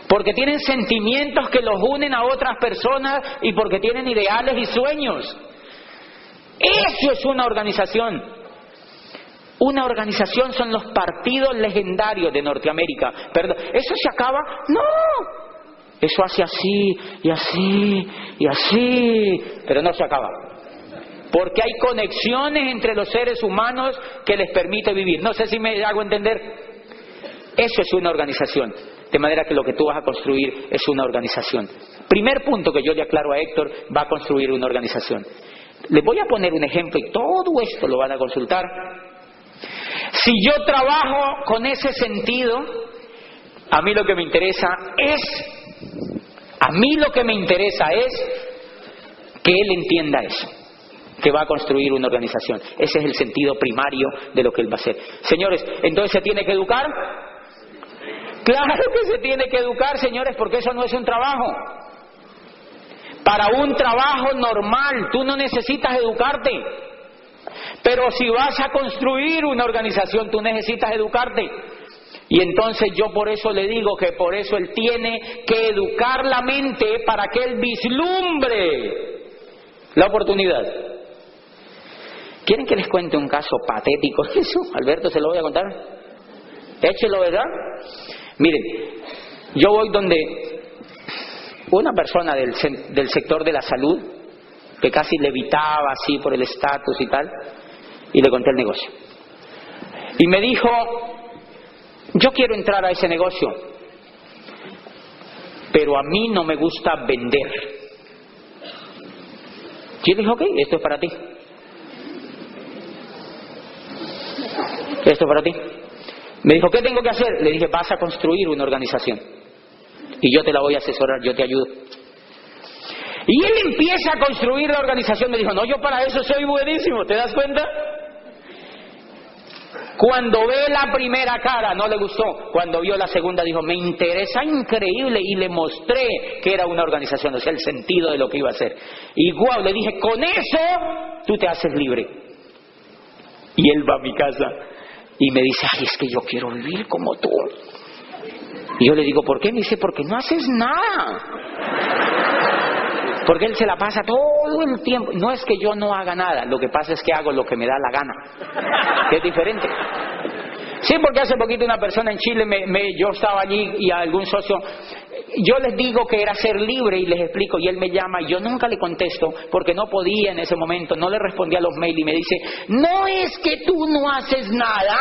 S1: Porque tienen sentimientos que los unen a otras personas y porque tienen ideales y sueños. Eso es una organización. Una organización son los partidos legendarios de Norteamérica. Perdón, ¿eso se acaba? No. Eso hace así y así y así, pero no se acaba. Porque hay conexiones entre los seres humanos que les permite vivir. No sé si me hago entender. Eso es una organización. De manera que lo que tú vas a construir es una organización. Primer punto que yo le aclaro a Héctor, va a construir una organización. Les voy a poner un ejemplo y todo esto lo van a consultar. Si yo trabajo con ese sentido, a mí lo que me interesa es que él entienda eso, que va a construir una organización. Ese es el sentido primario de lo que él va a hacer. Señores, ¿entonces se tiene que educar? Claro que se tiene que educar, señores, porque eso no es un trabajo. Para un trabajo normal, tú no necesitas educarte. Pero si vas a construir una organización, tú necesitas educarte. Y entonces yo por eso le digo que por eso él tiene que educar la mente para que él vislumbre la oportunidad. ¿Quieren que les cuente un caso patético? Eso, Alberto, se lo voy a contar. Échelo, ¿verdad? Miren, yo voy donde una persona del sector de la salud, que casi levitaba así por el estatus y tal, y le conté el negocio. Y me dijo, yo quiero entrar a ese negocio, pero a mí no me gusta vender. Y yo dije, ok, esto es para ti. Esto es para ti. Me dijo, ¿qué tengo que hacer? Le dije, vas a construir una organización. Y yo te la voy a asesorar, yo te ayudo. Y él empieza a construir la organización. Me dijo, no, yo para eso soy buenísimo, ¿te das cuenta? Cuando ve la primera cara, no le gustó. Cuando vio la segunda, dijo, me interesa increíble. Y le mostré que era una organización, o sea, el sentido de lo que iba a hacer. Y guau, le dije, con eso tú te haces libre. Y él va a mi casa y me dice, ay, es que yo quiero vivir como tú. Y yo le digo, ¿por qué? Me dice, porque no haces nada. Porque él se la pasa todo el tiempo. No es que yo no haga nada, lo que pasa es que hago lo que me da la gana, que es diferente. Sí, porque hace poquito una persona en Chile, yo estaba allí y a algún socio, yo les digo que era ser libre y les explico, y él me llama y yo nunca le contesto porque no podía en ese momento, no le respondía a los mails y me dice, no es que tú no haces nada.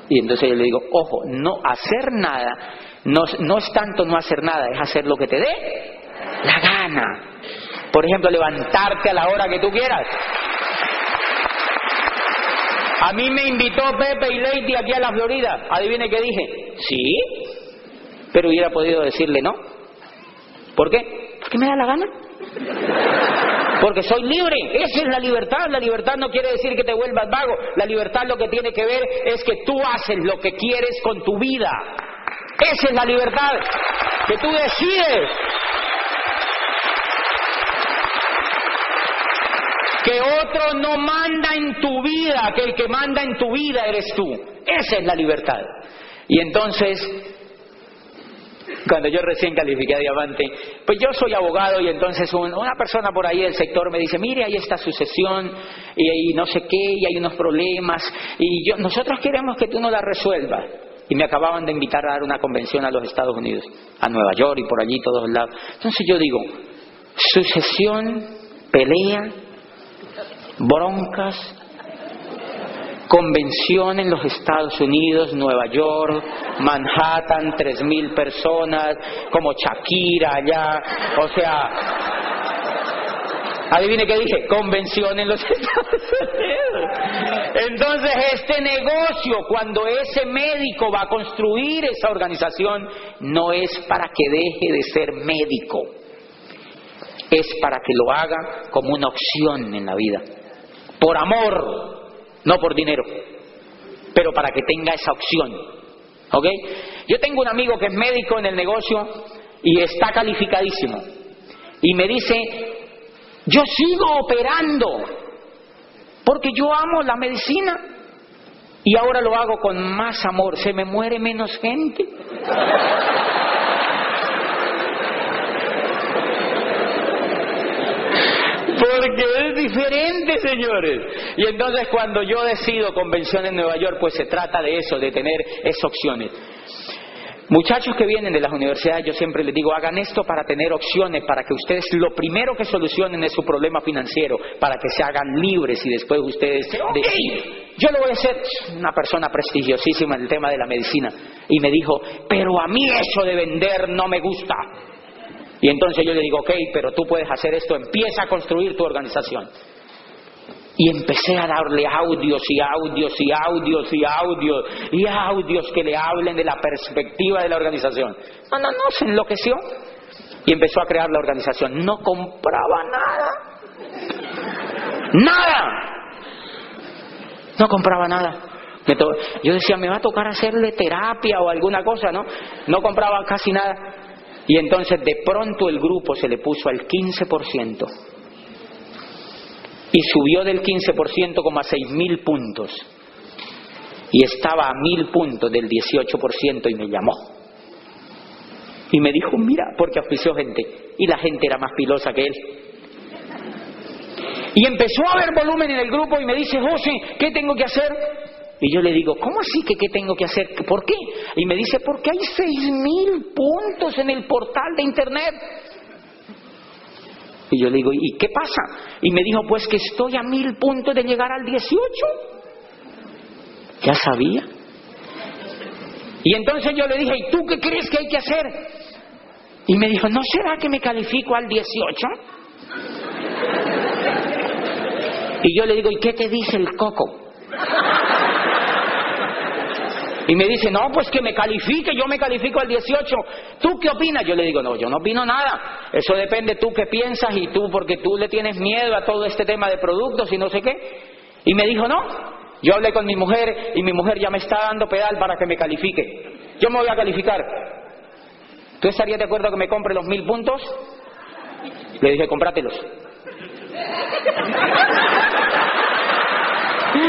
S1: Y entonces yo le digo, ojo, no hacer nada, no es tanto no hacer nada, es hacer lo que te dé la gana. Por ejemplo, levantarte a la hora que tú quieras. A mí me invitó Pepe y Lady aquí a la Florida. ¿Adivine qué dije? Sí, pero hubiera podido decirle no. ¿Por qué? Porque me da la gana. Porque soy libre. Esa es la libertad. La libertad no quiere decir que te vuelvas vago. La libertad lo que tiene que ver es que tú haces lo que quieres con tu vida. Esa es la libertad. Que tú decides. Que otro no manda en tu vida, que el que manda en tu vida eres tú. Esa es la libertad. Y entonces, cuando yo recién califiqué a diamante, pues yo soy abogado y entonces una persona por ahí del sector me dice, mire, ahí está sucesión y no sé qué, y hay unos problemas, y nosotros queremos que tú no la resuelvas. Y me acababan de invitar a dar una convención a los Estados Unidos, a Nueva York y por allí todos lados. Entonces yo digo, sucesión, pelea, broncas, convención en los Estados Unidos, Nueva York, Manhattan, 3,000 personas, como Shakira allá, o sea, adivine qué dije, convención en los Estados Unidos. Entonces este negocio, cuando ese médico va a construir esa organización, no es para que deje de ser médico, es para que lo haga como una opción en la vida. Por amor, no por dinero. pero para que tenga esa opción. ¿Ok? Yo tengo un amigo que es médico en el negocio y está calificadísimo. Y me dice, yo sigo operando porque yo amo la medicina y ahora lo hago con más amor. Se me muere menos gente. Porque es diferente, señores. Y entonces cuando yo decido convención en Nueva York, pues se trata de eso, de tener esas opciones. Muchachos que vienen de las universidades, yo siempre les digo, hagan esto para tener opciones, para que ustedes lo primero que solucionen es su problema financiero, para que se hagan libres y después ustedes deciden. Yo lo voy a hacer. Una persona prestigiosísima en el tema de la medicina. Y me dijo, pero a mí eso de vender no me gusta. Y entonces yo le digo, ok, pero tú puedes hacer esto, empieza a construir tu organización. Y empecé a darle audios y audios y audios y audios y audios que le hablen de la perspectiva de la organización. No, se enloqueció. Y empezó a crear la organización. No compraba nada. ¡Nada! No compraba nada. Yo decía, me va a tocar hacerle terapia o alguna cosa, ¿no? No compraba casi nada. Y entonces de pronto el grupo se le puso al 15%. Y subió del 15% como a 6.000 puntos. Y estaba a 1.000 puntos del 18% y me llamó. Y me dijo, mira, porque auspició gente. Y la gente era más pilosa que él. Y empezó a haber volumen en el grupo y me dice, José, ¿qué tengo que hacer? Y yo le digo, ¿cómo así que qué tengo que hacer? ¿Por qué? Y me dice, porque hay 6.000 puntos en el portal de internet. Y yo le digo, ¿y qué pasa? Y me dijo, pues que estoy a 1.000 puntos de llegar al 18. Ya sabía. Y entonces yo le dije, ¿y tú qué crees que hay que hacer? Y me dijo, ¿no será que me califico al 18? Y yo le digo, ¿y qué te dice el coco? Y me dice, no, pues que me califique, yo me califico al 18. ¿Tú qué opinas? Yo le digo, no, yo no opino nada. Eso depende tú qué piensas y tú, porque tú le tienes miedo a todo este tema de productos y no sé qué. Y me dijo, no, yo hablé con mi mujer y mi mujer ya me está dando pedal para que me califique. Yo me voy a calificar. ¿Tú estarías de acuerdo que me compre los 1.000 puntos? Le dije, cómpratelos. Y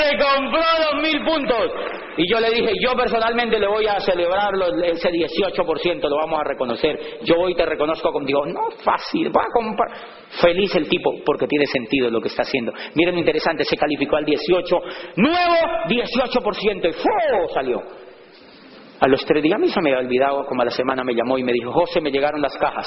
S1: se compró los 1.000 puntos. Y yo le dije, yo personalmente le voy a celebrar ese 18%, lo vamos a reconocer. Yo hoy te reconozco contigo. No, fácil, va a comprar. Feliz el tipo, porque tiene sentido lo que está haciendo. Miren lo interesante, se calificó al 18, nuevo 18%, y ¡fu! Salió. A los 3 días, a mí se me había olvidado, como a la semana me llamó y me dijo, José, me llegaron las cajas.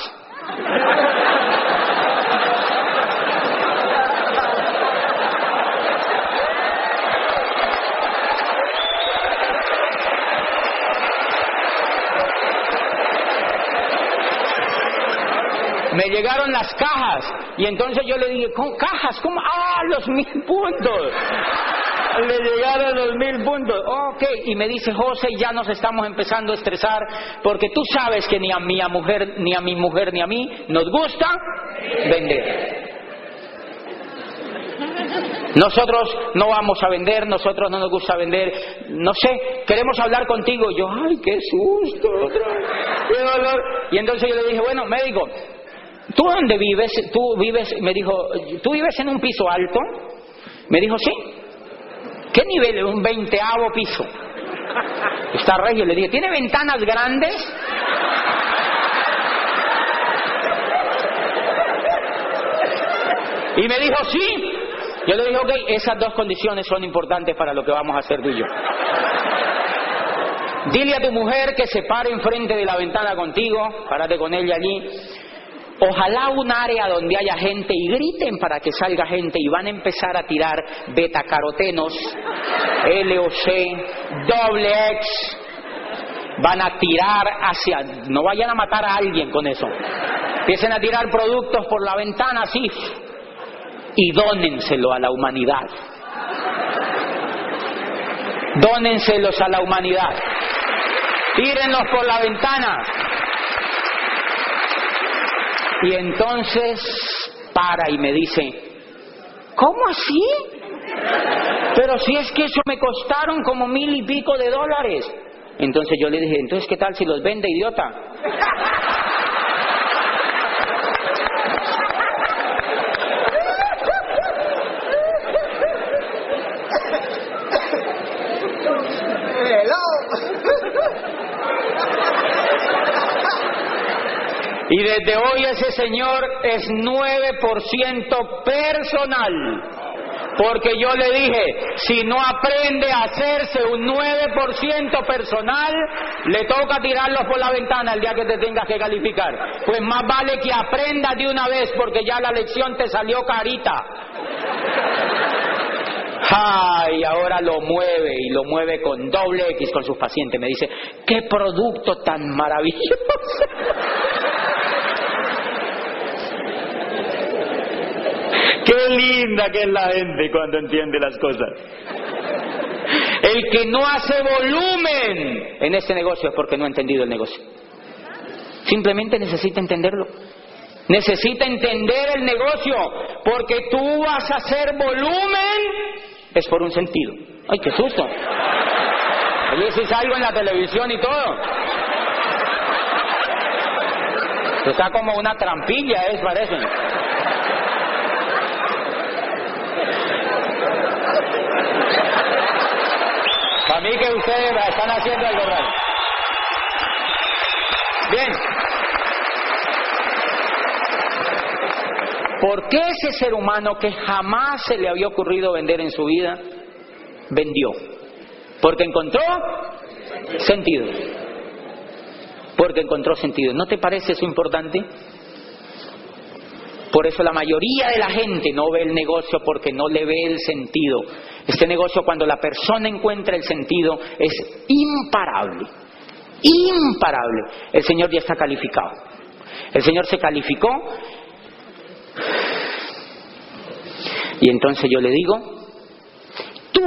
S1: Me llegaron las cajas. Y entonces yo le dije, ¿cajas? ¿Cómo? ¡Ah, los 1.000 puntos! Le llegaron los 1.000 puntos. Ok. Y me dice, José, ya nos estamos empezando a estresar porque tú sabes que ni a mi mujer, ni a mí nos gusta vender. Nosotros no vamos a vender, nosotros no nos gusta vender, no sé, queremos hablar contigo. Y yo, ay, qué susto, qué dolor. Y entonces yo le dije, bueno, médico, ¿tú dónde vives? ¿Tú vives? Me dijo, ¿tú vives en un piso alto? Me dijo, sí. ¿Qué nivel? Un 20º piso. Está regio. Le dije, ¿tiene ventanas grandes? Y me dijo, sí. Yo le dije, ok, esas 2 condiciones son importantes para lo que vamos a hacer tú y yo. Dile a tu mujer que se pare enfrente de la ventana contigo, párate con ella allí. Ojalá un área donde haya gente y griten para que salga gente y van a empezar a tirar betacarotenos, LOC, XX. Van a tirar hacia... No vayan a matar a alguien con eso. Empiecen a tirar productos por la ventana así. Y dónenselo a la humanidad. Dónenselos a la humanidad. Tírenlos por la ventana. Y entonces para y me dice, ¿cómo así? Pero si es que eso me costaron como $1,000 y pico. Entonces yo le dije, entonces ¿qué tal si los vende, idiota? Y desde hoy ese señor es 9% personal. Porque yo le dije, si no aprende a hacerse un 9% personal, le toca tirarlo por la ventana el día que te tengas que calificar. Pues más vale que aprendas de una vez, porque ya la lección te salió carita. Ay, ahora lo mueve, y lo mueve con doble X con sus pacientes. Me dice, ¡qué producto tan maravilloso! ¡Qué linda que es la gente cuando entiende las cosas! El que no hace volumen en este negocio es porque no ha entendido el negocio. Simplemente necesita entenderlo. Necesita entender el negocio, porque tú vas a hacer volumen es por un sentido. ¡Ay, qué susto! Oye, si salgo en la televisión y todo. Está como una trampilla, parece. Para mí que ustedes están haciendo algo raro. Bien. ¿Por qué ese ser humano que jamás se le había ocurrido vender en su vida, vendió? Porque encontró sentido. Porque encontró sentido. ¿No te parece eso importante? Por eso la mayoría de la gente no ve el negocio, porque no le ve el sentido. Este negocio, cuando la persona encuentra el sentido, es imparable. Imparable. El Señor ya está calificado. El Señor se calificó. Y entonces yo le digo, tú,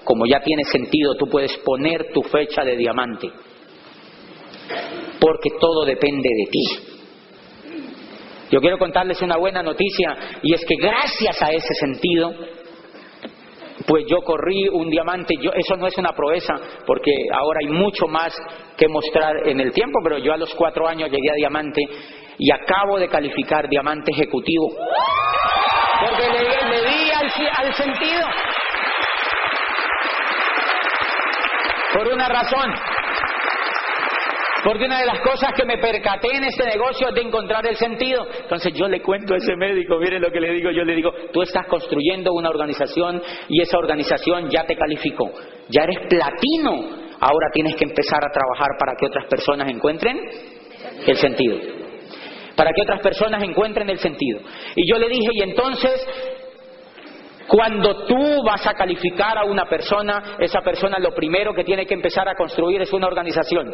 S1: como ya tienes sentido, tú puedes poner tu fecha de diamante. Porque todo depende de ti. Yo quiero contarles una buena noticia, y es que gracias a ese sentido, pues yo corrí un diamante. Eso no es una proeza, porque ahora hay mucho más que mostrar en el tiempo, pero yo a los 4 años llegué a diamante y acabo de calificar diamante ejecutivo. Porque le di al sentido. Por una razón. Porque una de las cosas que me percaté en este negocio es de encontrar el sentido. Entonces yo le cuento a ese médico, mire lo que le digo, yo le digo, tú estás construyendo una organización y esa organización ya te calificó. Ya eres platino. Ahora tienes que empezar a trabajar para que otras personas encuentren el sentido. Para que otras personas encuentren el sentido. Y yo le dije, y entonces, cuando tú vas a calificar a una persona, esa persona lo primero que tiene que empezar a construir es una organización.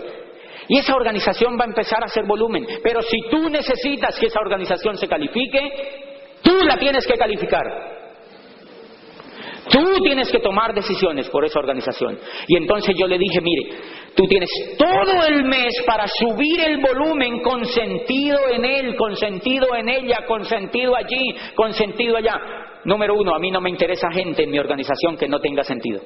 S1: Y esa organización va a empezar a hacer volumen. Pero si tú necesitas que esa organización se califique, tú la tienes que calificar. Tú tienes que tomar decisiones por esa organización. Y entonces yo le dije, mire, tú tienes todo el mes para subir el volumen con sentido en él, con sentido en ella, con sentido allí, con sentido allá. Número 1, a mí no me interesa gente en mi organización que no tenga sentido.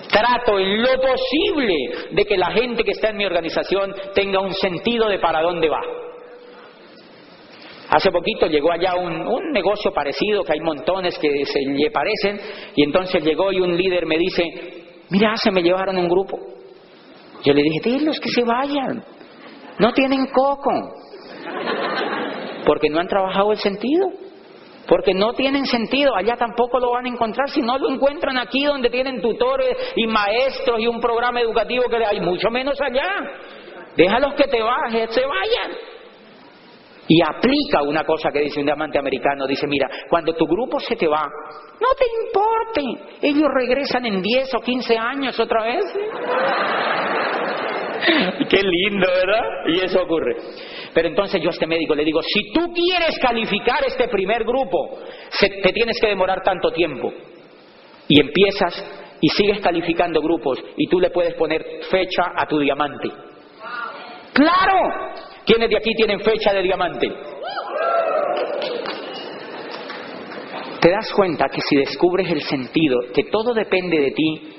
S1: Trato en lo posible de que la gente que está en mi organización tenga un sentido de para dónde va. Hace poquito llegó allá un negocio parecido, que hay montones que se le parecen, y entonces llegó y un líder me dice, mira, se me llevaron un grupo. Yo le dije, dilos que se vayan, no tienen coco, porque no han trabajado el sentido, porque no tienen sentido, allá tampoco lo van a encontrar. Si no lo encuentran aquí donde tienen tutores y maestros y un programa educativo que hay, mucho menos allá. Déjalos que te bajes, se vayan. Y aplica una cosa que dice un diamante americano, dice, mira, cuando tu grupo se te va, no te importe, ellos regresan en 10 o 15 años otra vez. Qué lindo, ¿verdad? Y eso ocurre. Pero entonces yo a este médico le digo, si tú quieres calificar este primer grupo, te tienes que demorar tanto tiempo. Y empiezas y sigues calificando grupos, y tú le puedes poner fecha a tu diamante. ¡Claro! ¿Quiénes de aquí tienen fecha de diamante? Te das cuenta que si descubres el sentido, que todo depende de ti,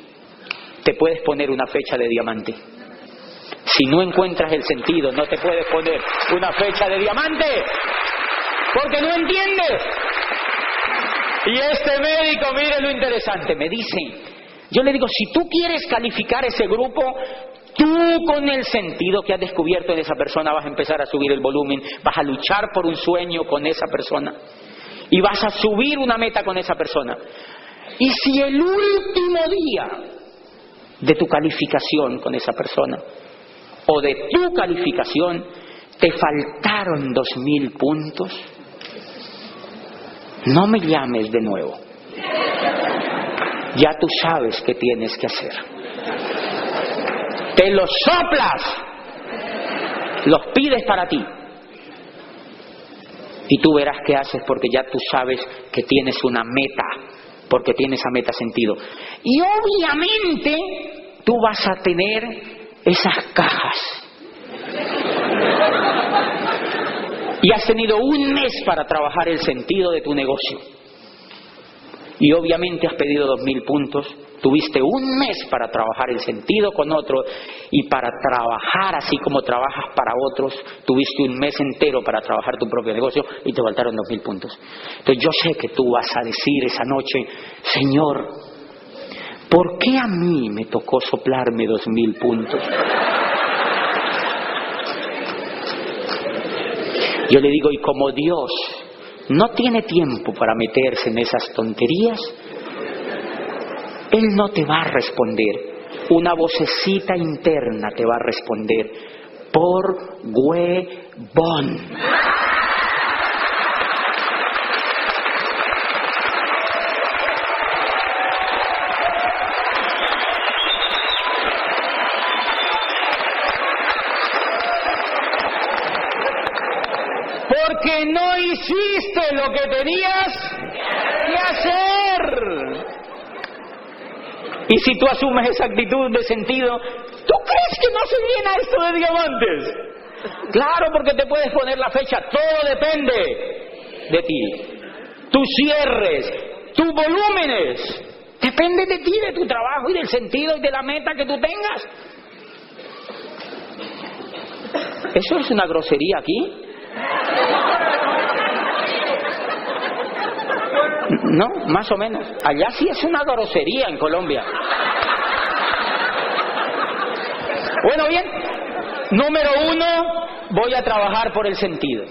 S1: te puedes poner una fecha de diamante. Si no encuentras el sentido, no te puedes poner una fecha de diamante, porque no entiendes. Y este médico, mire lo interesante, me dice, yo le digo, si tú quieres calificar ese grupo, tú con el sentido que has descubierto en esa persona vas a empezar a subir el volumen, vas a luchar por un sueño con esa persona y vas a subir una meta con esa persona. Y si el último día de tu calificación con esa persona o de tu calificación te faltaron 2000 puntos, no me llames de nuevo. Ya tú sabes qué tienes que hacer. Te los soplas, los pides para ti. Y tú verás qué haces, porque ya tú sabes que tienes una meta, porque tiene esa meta sentido. Y obviamente tú vas a tener esas cajas. Y has tenido un mes para trabajar el sentido de tu negocio. Y obviamente has pedido 2000 puntos. Tuviste un mes para trabajar el sentido con otro. Y para trabajar así como trabajas para otros, tuviste un mes entero para trabajar tu propio negocio y te faltaron 2000 puntos. Entonces yo sé que tú vas a decir esa noche, Señor, ¿por qué a mí me tocó soplarme 2000 puntos? Yo le digo, y como Dios no tiene tiempo para meterse en esas tonterías, Él no te va a responder. Una vocecita interna te va a responder, por huevón. Porque no hiciste lo que tenías que hacer. Y si tú asumes esa actitud de sentido, ¿tú crees que no se llena esto de diamantes? Claro, porque te puedes poner la fecha. Todo depende de ti. Tus cierres, tus volúmenes, depende de ti, de tu trabajo y del sentido y de la meta que tú tengas. ¿Eso es una grosería aquí? No, más o menos. Allá sí es una grosería en Colombia. Bueno, bien. Número 1, voy a trabajar por el sentido.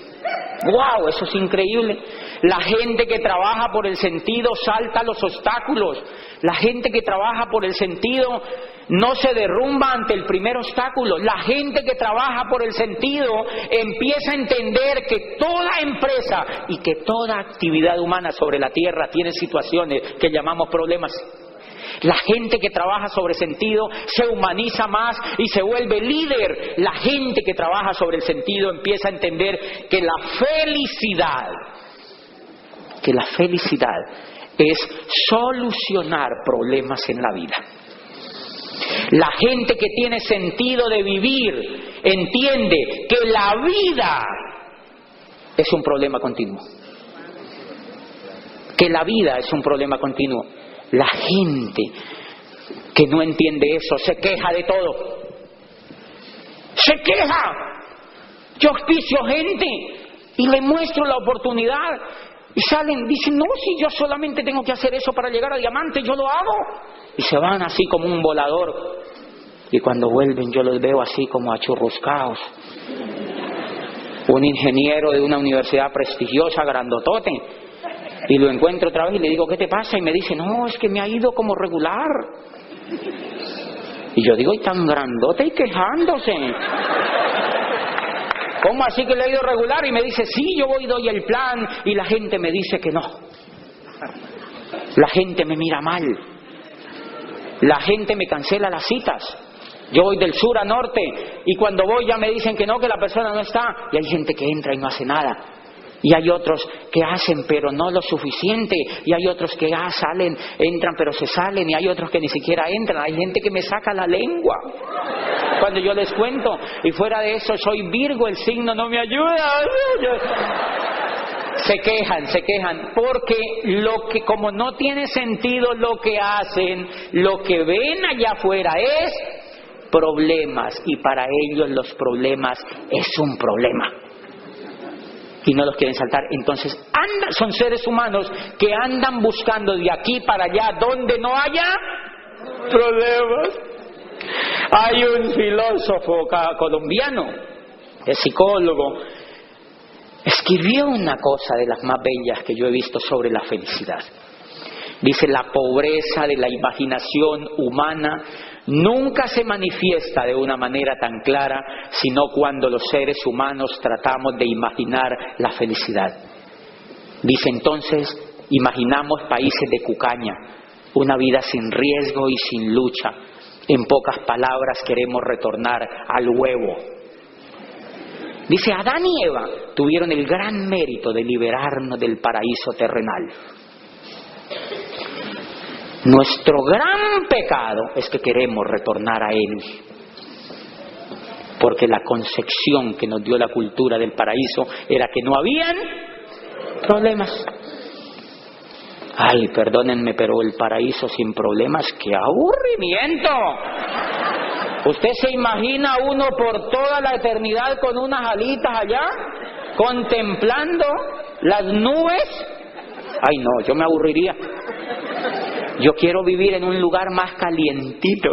S1: ¡Wow! Eso es increíble. La gente que trabaja por el sentido salta los obstáculos. La gente que trabaja por el sentido no se derrumba ante el primer obstáculo. La gente que trabaja por el sentido empieza a entender que toda empresa y que toda actividad humana sobre la tierra tiene situaciones que llamamos problemas. La gente que trabaja sobre sentido se humaniza más y se vuelve líder. La gente que trabaja sobre el sentido empieza a entender que la felicidad es solucionar problemas en la vida. La gente que tiene sentido de vivir entiende que la vida es un problema continuo. Que la vida es un problema continuo. La gente que no entiende eso se queja de todo. Se queja. Yo auspicio gente y le muestro la oportunidad. Y salen, dicen, no, si yo solamente tengo que hacer eso para llegar a diamante, yo lo hago. Y se van así como un volador. Y cuando vuelven yo los veo así como achurruscados. Un ingeniero de una universidad prestigiosa, grandotote. Y lo encuentro otra vez y le digo, ¿qué te pasa? Y me dice, no, es que me ha ido como regular. Y yo digo, ¿y tan grandote y quejándose? ¿Cómo así que le ha ido regular? Y me dice, sí, yo voy y doy el plan y la gente me dice que no. La gente me mira mal. La gente me cancela las citas. Yo voy del sur a norte y cuando voy ya me dicen que no, que la persona no está. Y hay gente que entra y no hace nada. Y hay otros que hacen pero no lo suficiente. Y hay otros que salen, entran pero se salen. Y hay otros que ni siquiera entran. Hay gente que me saca la lengua cuando yo les cuento. Y fuera de eso soy Virgo, el signo no me ayuda. Se quejan, porque como no tiene sentido lo que hacen, lo que ven allá afuera es problemas, y para ellos los problemas es un problema. Y no los quieren saltar. Entonces son seres humanos que andan buscando de aquí para allá donde no haya problemas. Hay un filósofo colombiano, es psicólogo, escribió una cosa de las más bellas que yo he visto sobre la felicidad. Dice: la pobreza de la imaginación humana nunca se manifiesta de una manera tan clara, sino cuando los seres humanos tratamos de imaginar la felicidad. Dice: entonces imaginamos países de cucaña, una vida sin riesgo y sin lucha. En pocas palabras, queremos retornar al huevo. Dice: Adán y Eva tuvieron el gran mérito de liberarnos del paraíso terrenal. Nuestro gran pecado es que queremos retornar a él, porque la concepción que nos dio la cultura del paraíso era que no habían problemas. Ay, perdónenme, pero el paraíso sin problemas, ¡qué aburrimiento! ¿Usted se imagina uno por toda la eternidad con unas alitas allá, contemplando las nubes? Ay, no, yo me aburriría. Yo quiero vivir en un lugar más calientito,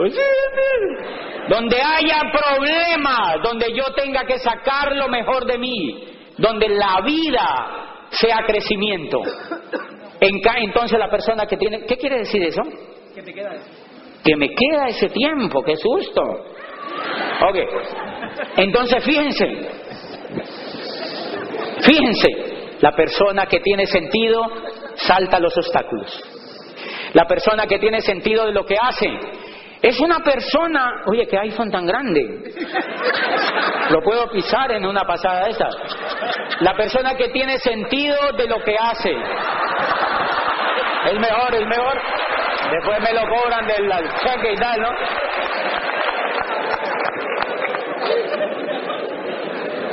S1: donde haya problemas, donde yo tenga que sacar lo mejor de mí, donde la vida sea crecimiento. Entonces la persona que tiene... ¿Qué quiere decir eso?
S2: Que te queda eso.
S1: Que me queda ese tiempo, qué susto. Ok, entonces fíjense, la persona que tiene sentido salta los obstáculos. La persona que tiene sentido de lo que hace es una persona... Oye, qué iPhone tan grande, lo puedo pisar en una pasada de esas. La persona que tiene sentido de lo que hace, el mejor. Después me lo cobran del cheque y tal, ¿no?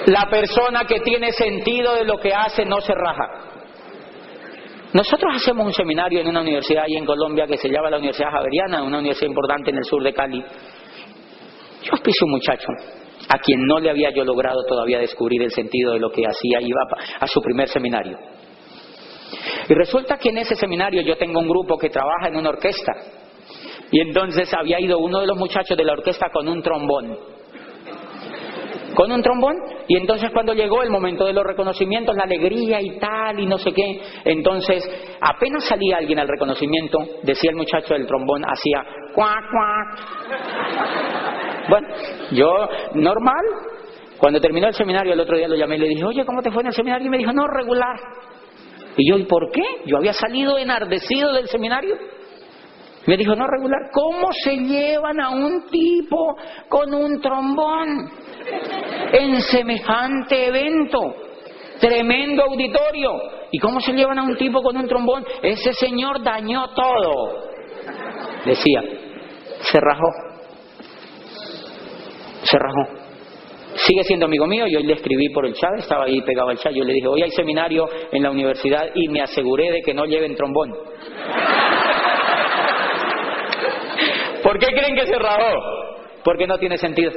S1: La persona que tiene sentido de lo que hace no se raja. Nosotros hacemos un seminario en una universidad ahí en Colombia que se llama la Universidad Javeriana, una universidad importante en el sur de Cali. Yo auspicio un muchacho a quien no le había yo logrado todavía descubrir el sentido de lo que hacía, iba a su primer seminario. Y resulta que en ese seminario yo tengo un grupo que trabaja en una orquesta. Y entonces había ido uno de los muchachos de la orquesta con un trombón. Y entonces cuando llegó el momento de los reconocimientos, la alegría y tal y no sé qué, entonces apenas salía alguien al reconocimiento, decía el muchacho del trombón, hacía cuac, cuac. Bueno, yo normal. Cuando terminó el seminario el otro día lo llamé y le dije: oye, ¿cómo te fue en el seminario? Y me dijo: no, regular. Y yo: ¿y por qué? Yo había salido enardecido del seminario. Me dijo: no, regular. ¿Cómo se llevan a un tipo con un trombón en semejante evento? Tremendo auditorio. ¿Y cómo se llevan a un tipo con un trombón? Ese señor dañó todo. Decía. Se rajó. Sigue siendo amigo mío. Yo le escribí por el chat, estaba ahí pegado al chat. Yo le dije: hoy hay seminario en la universidad y me aseguré de que no lleven trombón. ¿Por qué creen que se rajó? Porque no tiene sentido.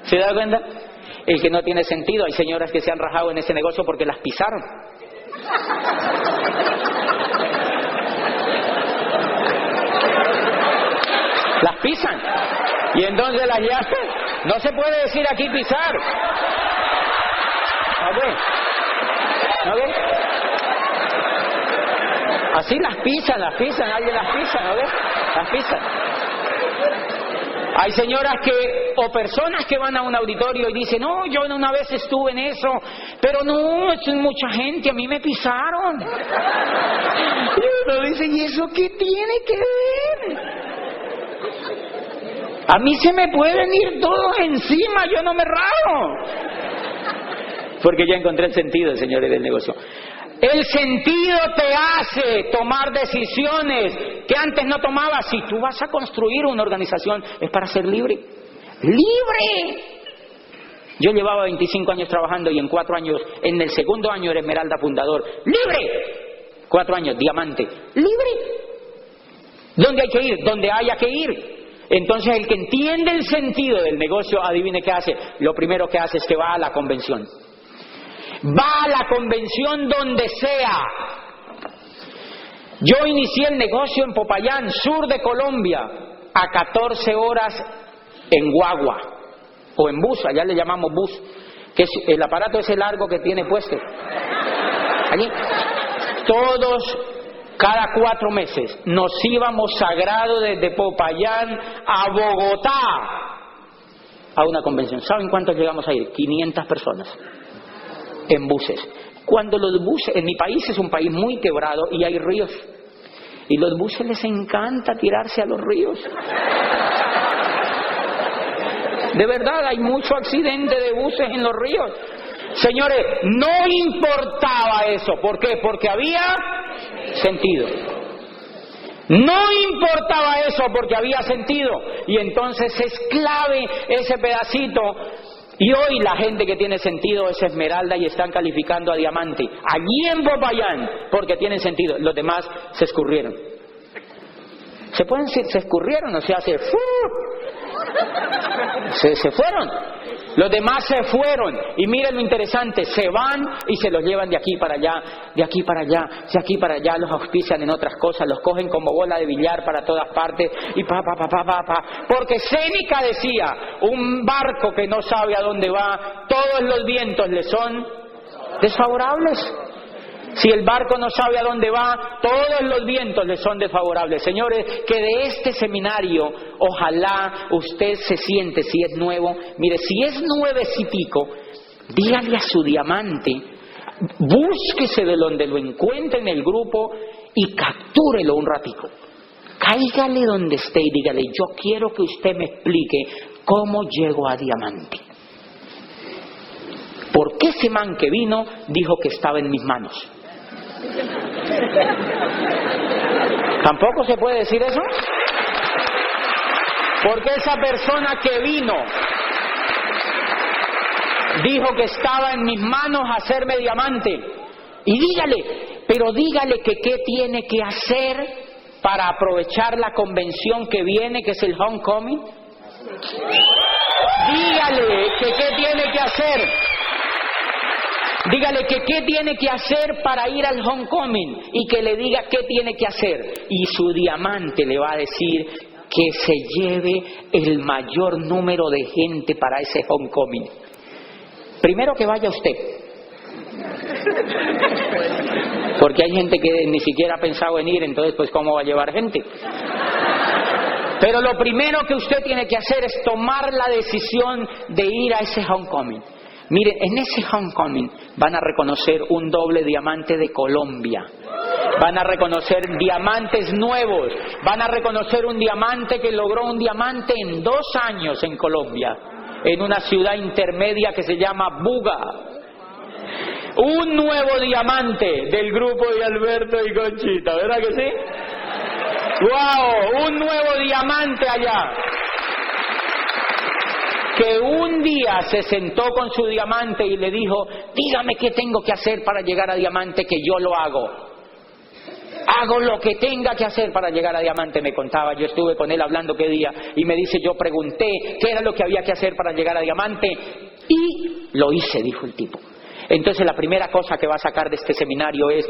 S1: ¿Se da cuenta? El que no tiene sentido. Hay señoras que se han rajado en ese negocio porque las pisaron. Las pisan. Y entonces las llaman. No se puede decir aquí pisar. ¿No ve? Así las pisan, alguien las pisa, ¿no ve? Las pisan. Hay señoras o personas que van a un auditorio y dicen: no, yo una vez estuve en eso, pero no, es mucha gente, a mí me pisaron. Y uno dice: ¿y eso qué tiene que ver? A mí se me pueden ir todos encima, yo no me rajo. Porque ya encontré el sentido, señores del negocio. El sentido te hace tomar decisiones que antes no tomabas. Si tú vas a construir una organización, es para ser libre. ¡Libre! Yo llevaba 25 años trabajando y en 4 años, en el segundo año era Esmeralda fundador. ¡Libre! 4 años, diamante. ¡Libre! ¿Dónde hay que ir? Donde haya que ir. Entonces el que entiende el sentido del negocio, adivine qué hace. Lo primero que hace es que va a la convención. Va a la convención donde sea. Yo inicié el negocio en Popayán, sur de Colombia, a 14 horas en guagua o en bus, allá le llamamos bus, que es el aparato ese largo que tiene puesto. Allí, todos, cada 4 meses, nos íbamos sagrado desde Popayán a Bogotá a una convención. ¿Saben cuántos llegamos a ir? 500 personas en buses. Cuando los buses, en mi país es un país muy quebrado y hay ríos, y los buses les encanta tirarse a los ríos. De verdad, hay mucho accidente de buses en los ríos. Señores, no importaba eso. ¿Por qué? Porque había sentido. No importaba eso porque había sentido. Y entonces es clave ese pedacito. Y hoy la gente que tiene sentido es esmeralda y están calificando a diamante. Allí en Popayán, porque tienen sentido. Los demás se escurrieron. Se escurrieron, o sea, se fueron. Los demás se fueron. Y miren lo interesante, se van y se los llevan de aquí para allá, de aquí para allá, de aquí para allá, los auspician en otras cosas, los cogen como bola de billar para todas partes y porque Séneca decía, un barco que no sabe a dónde va, todos los vientos le son desfavorables. Si el barco no sabe a dónde va, todos los vientos le son desfavorables. Señores, que de este seminario, ojalá usted se siente, si es nuevo, mire, si es 9 y pico, dígale a su diamante, búsquese de donde lo encuentre en el grupo y captúrelo un ratico. Cáigale donde esté y dígale, yo quiero que usted me explique cómo llego a diamante. Porque ese man que vino dijo que estaba en mis manos. ¿Tampoco se puede decir eso? Porque esa persona que vino dijo que estaba en mis manos hacerme diamante. Y dígale, pero dígale que qué tiene que hacer para aprovechar la convención que viene, que es el Homecoming. Dígale que qué tiene que hacer. Dígale que qué tiene que hacer para ir al Homecoming y que le diga qué tiene que hacer. Y su diamante le va a decir que se lleve el mayor número de gente para ese Homecoming. Primero que vaya usted. Porque hay gente que ni siquiera ha pensado en ir, entonces pues ¿cómo va a llevar gente? Pero lo primero que usted tiene que hacer es tomar la decisión de ir a ese Homecoming. Miren, en ese Homecoming van a reconocer un doble diamante de Colombia. Van a reconocer diamantes nuevos. Van a reconocer un diamante que logró un diamante en 2 años en Colombia, en una ciudad intermedia que se llama Buga. Un nuevo diamante del grupo de Alberto y Conchita, ¿verdad que sí? ¡Wow! Un nuevo diamante allá. Que un día se sentó con su diamante y le dijo, dígame qué tengo que hacer para llegar a diamante, que yo lo hago. Hago lo que tenga que hacer para llegar a diamante, me contaba. Yo estuve con él hablando qué día y me dice, yo pregunté qué era lo que había que hacer para llegar a diamante y lo hice, dijo el tipo. Entonces la primera cosa que va a sacar de este seminario es,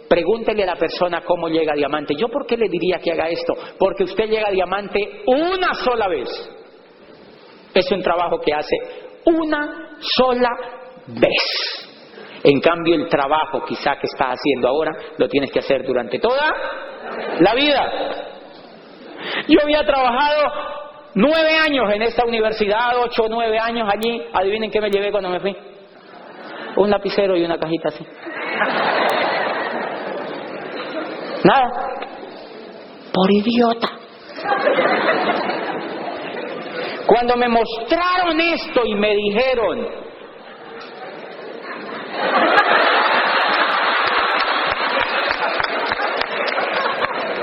S1: pregúntele a la persona cómo llega a diamante. ¿Yo por qué le diría que haga esto? Porque usted llega a diamante una sola vez. Es un trabajo que hace una sola vez. En cambio, el trabajo quizá que estás haciendo ahora lo tienes que hacer durante toda la vida. Yo había trabajado 9 años en esta universidad, 8 o 9 años allí. Adivinen qué me llevé cuando me fui. Un lapicero y una cajita así. Nada. Por idiota. Cuando me mostraron esto y me dijeron,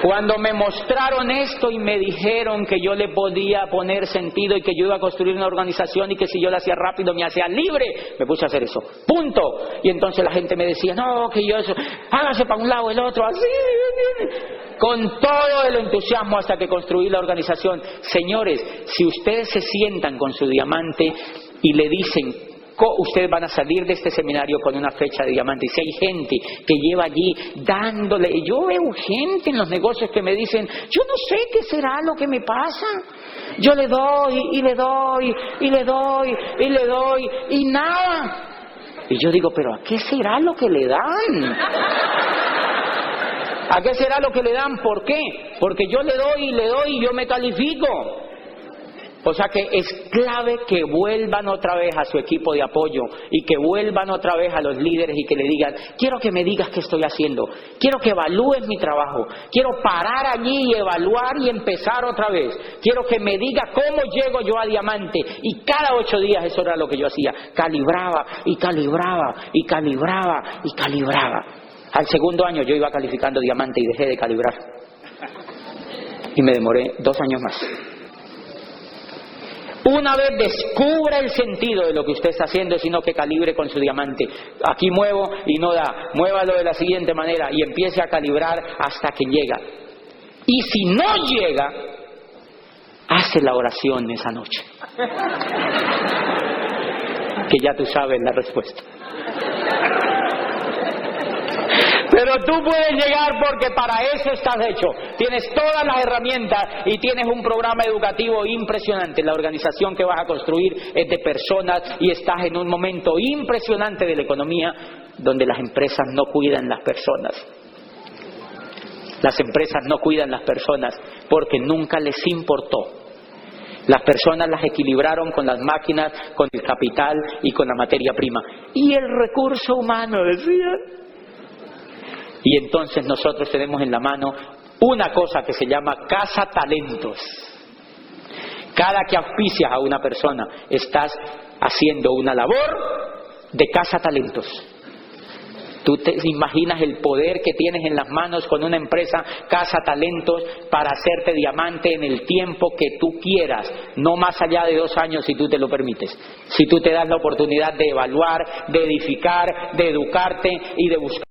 S1: Cuando me mostraron esto y me dijeron que yo le podía poner sentido y que yo iba a construir una organización y que si yo lo hacía rápido me hacía libre, me puse a hacer eso. Punto. Y entonces la gente me decía, no, que yo eso, hágase para un lado el otro, así. Con todo el entusiasmo hasta que construí la organización. Señores, si ustedes se sientan con su diamante y le dicen, ustedes van a salir de este seminario con una fecha de diamante. Y si hay gente que lleva allí dándole, y yo veo gente en los negocios que me dicen, yo no sé qué será lo que me pasa, yo le doy y le doy y le doy y le doy y nada. Y yo digo, pero ¿a qué será lo que le dan? ¿A qué será lo que le dan? ¿Por qué? Porque yo le doy y le doy y yo me califico. O sea que es clave que vuelvan otra vez a su equipo de apoyo y que vuelvan otra vez a los líderes y que le digan, quiero que me digas qué estoy haciendo, quiero que evalúes mi trabajo, quiero parar allí y evaluar y empezar otra vez, quiero que me diga cómo llego yo a diamante. Y cada 8 días eso era lo que yo hacía, calibraba y calibraba y calibraba y calibraba. Al segundo año yo iba calificando diamante y dejé de calibrar y me demoré 2 años más. Una vez descubra el sentido de lo que usted está haciendo, sino que calibre con su diamante. Aquí muevo y no da, muévalo de la siguiente manera y empiece a calibrar hasta que llega. Y si no llega, hace la oración esa noche. Que ya tú sabes la respuesta. Pero tú puedes llegar porque para eso estás hecho. Tienes todas las herramientas y tienes un programa educativo impresionante. La organización que vas a construir es de personas y estás en un momento impresionante de la economía donde las empresas no cuidan las personas. Las empresas no cuidan las personas porque nunca les importó. Las personas las equilibraron con las máquinas, con el capital y con la materia prima. Y el recurso humano, decían. Y entonces nosotros tenemos en la mano una cosa que se llama Casa Talentos. Cada que auspicias a una persona, estás haciendo una labor de Casa Talentos. Tú te imaginas el poder que tienes en las manos con una empresa Casa Talentos para hacerte diamante en el tiempo que tú quieras, no más allá de 2 años si tú te lo permites. Si tú te das la oportunidad de evaluar, de edificar, de educarte y de buscar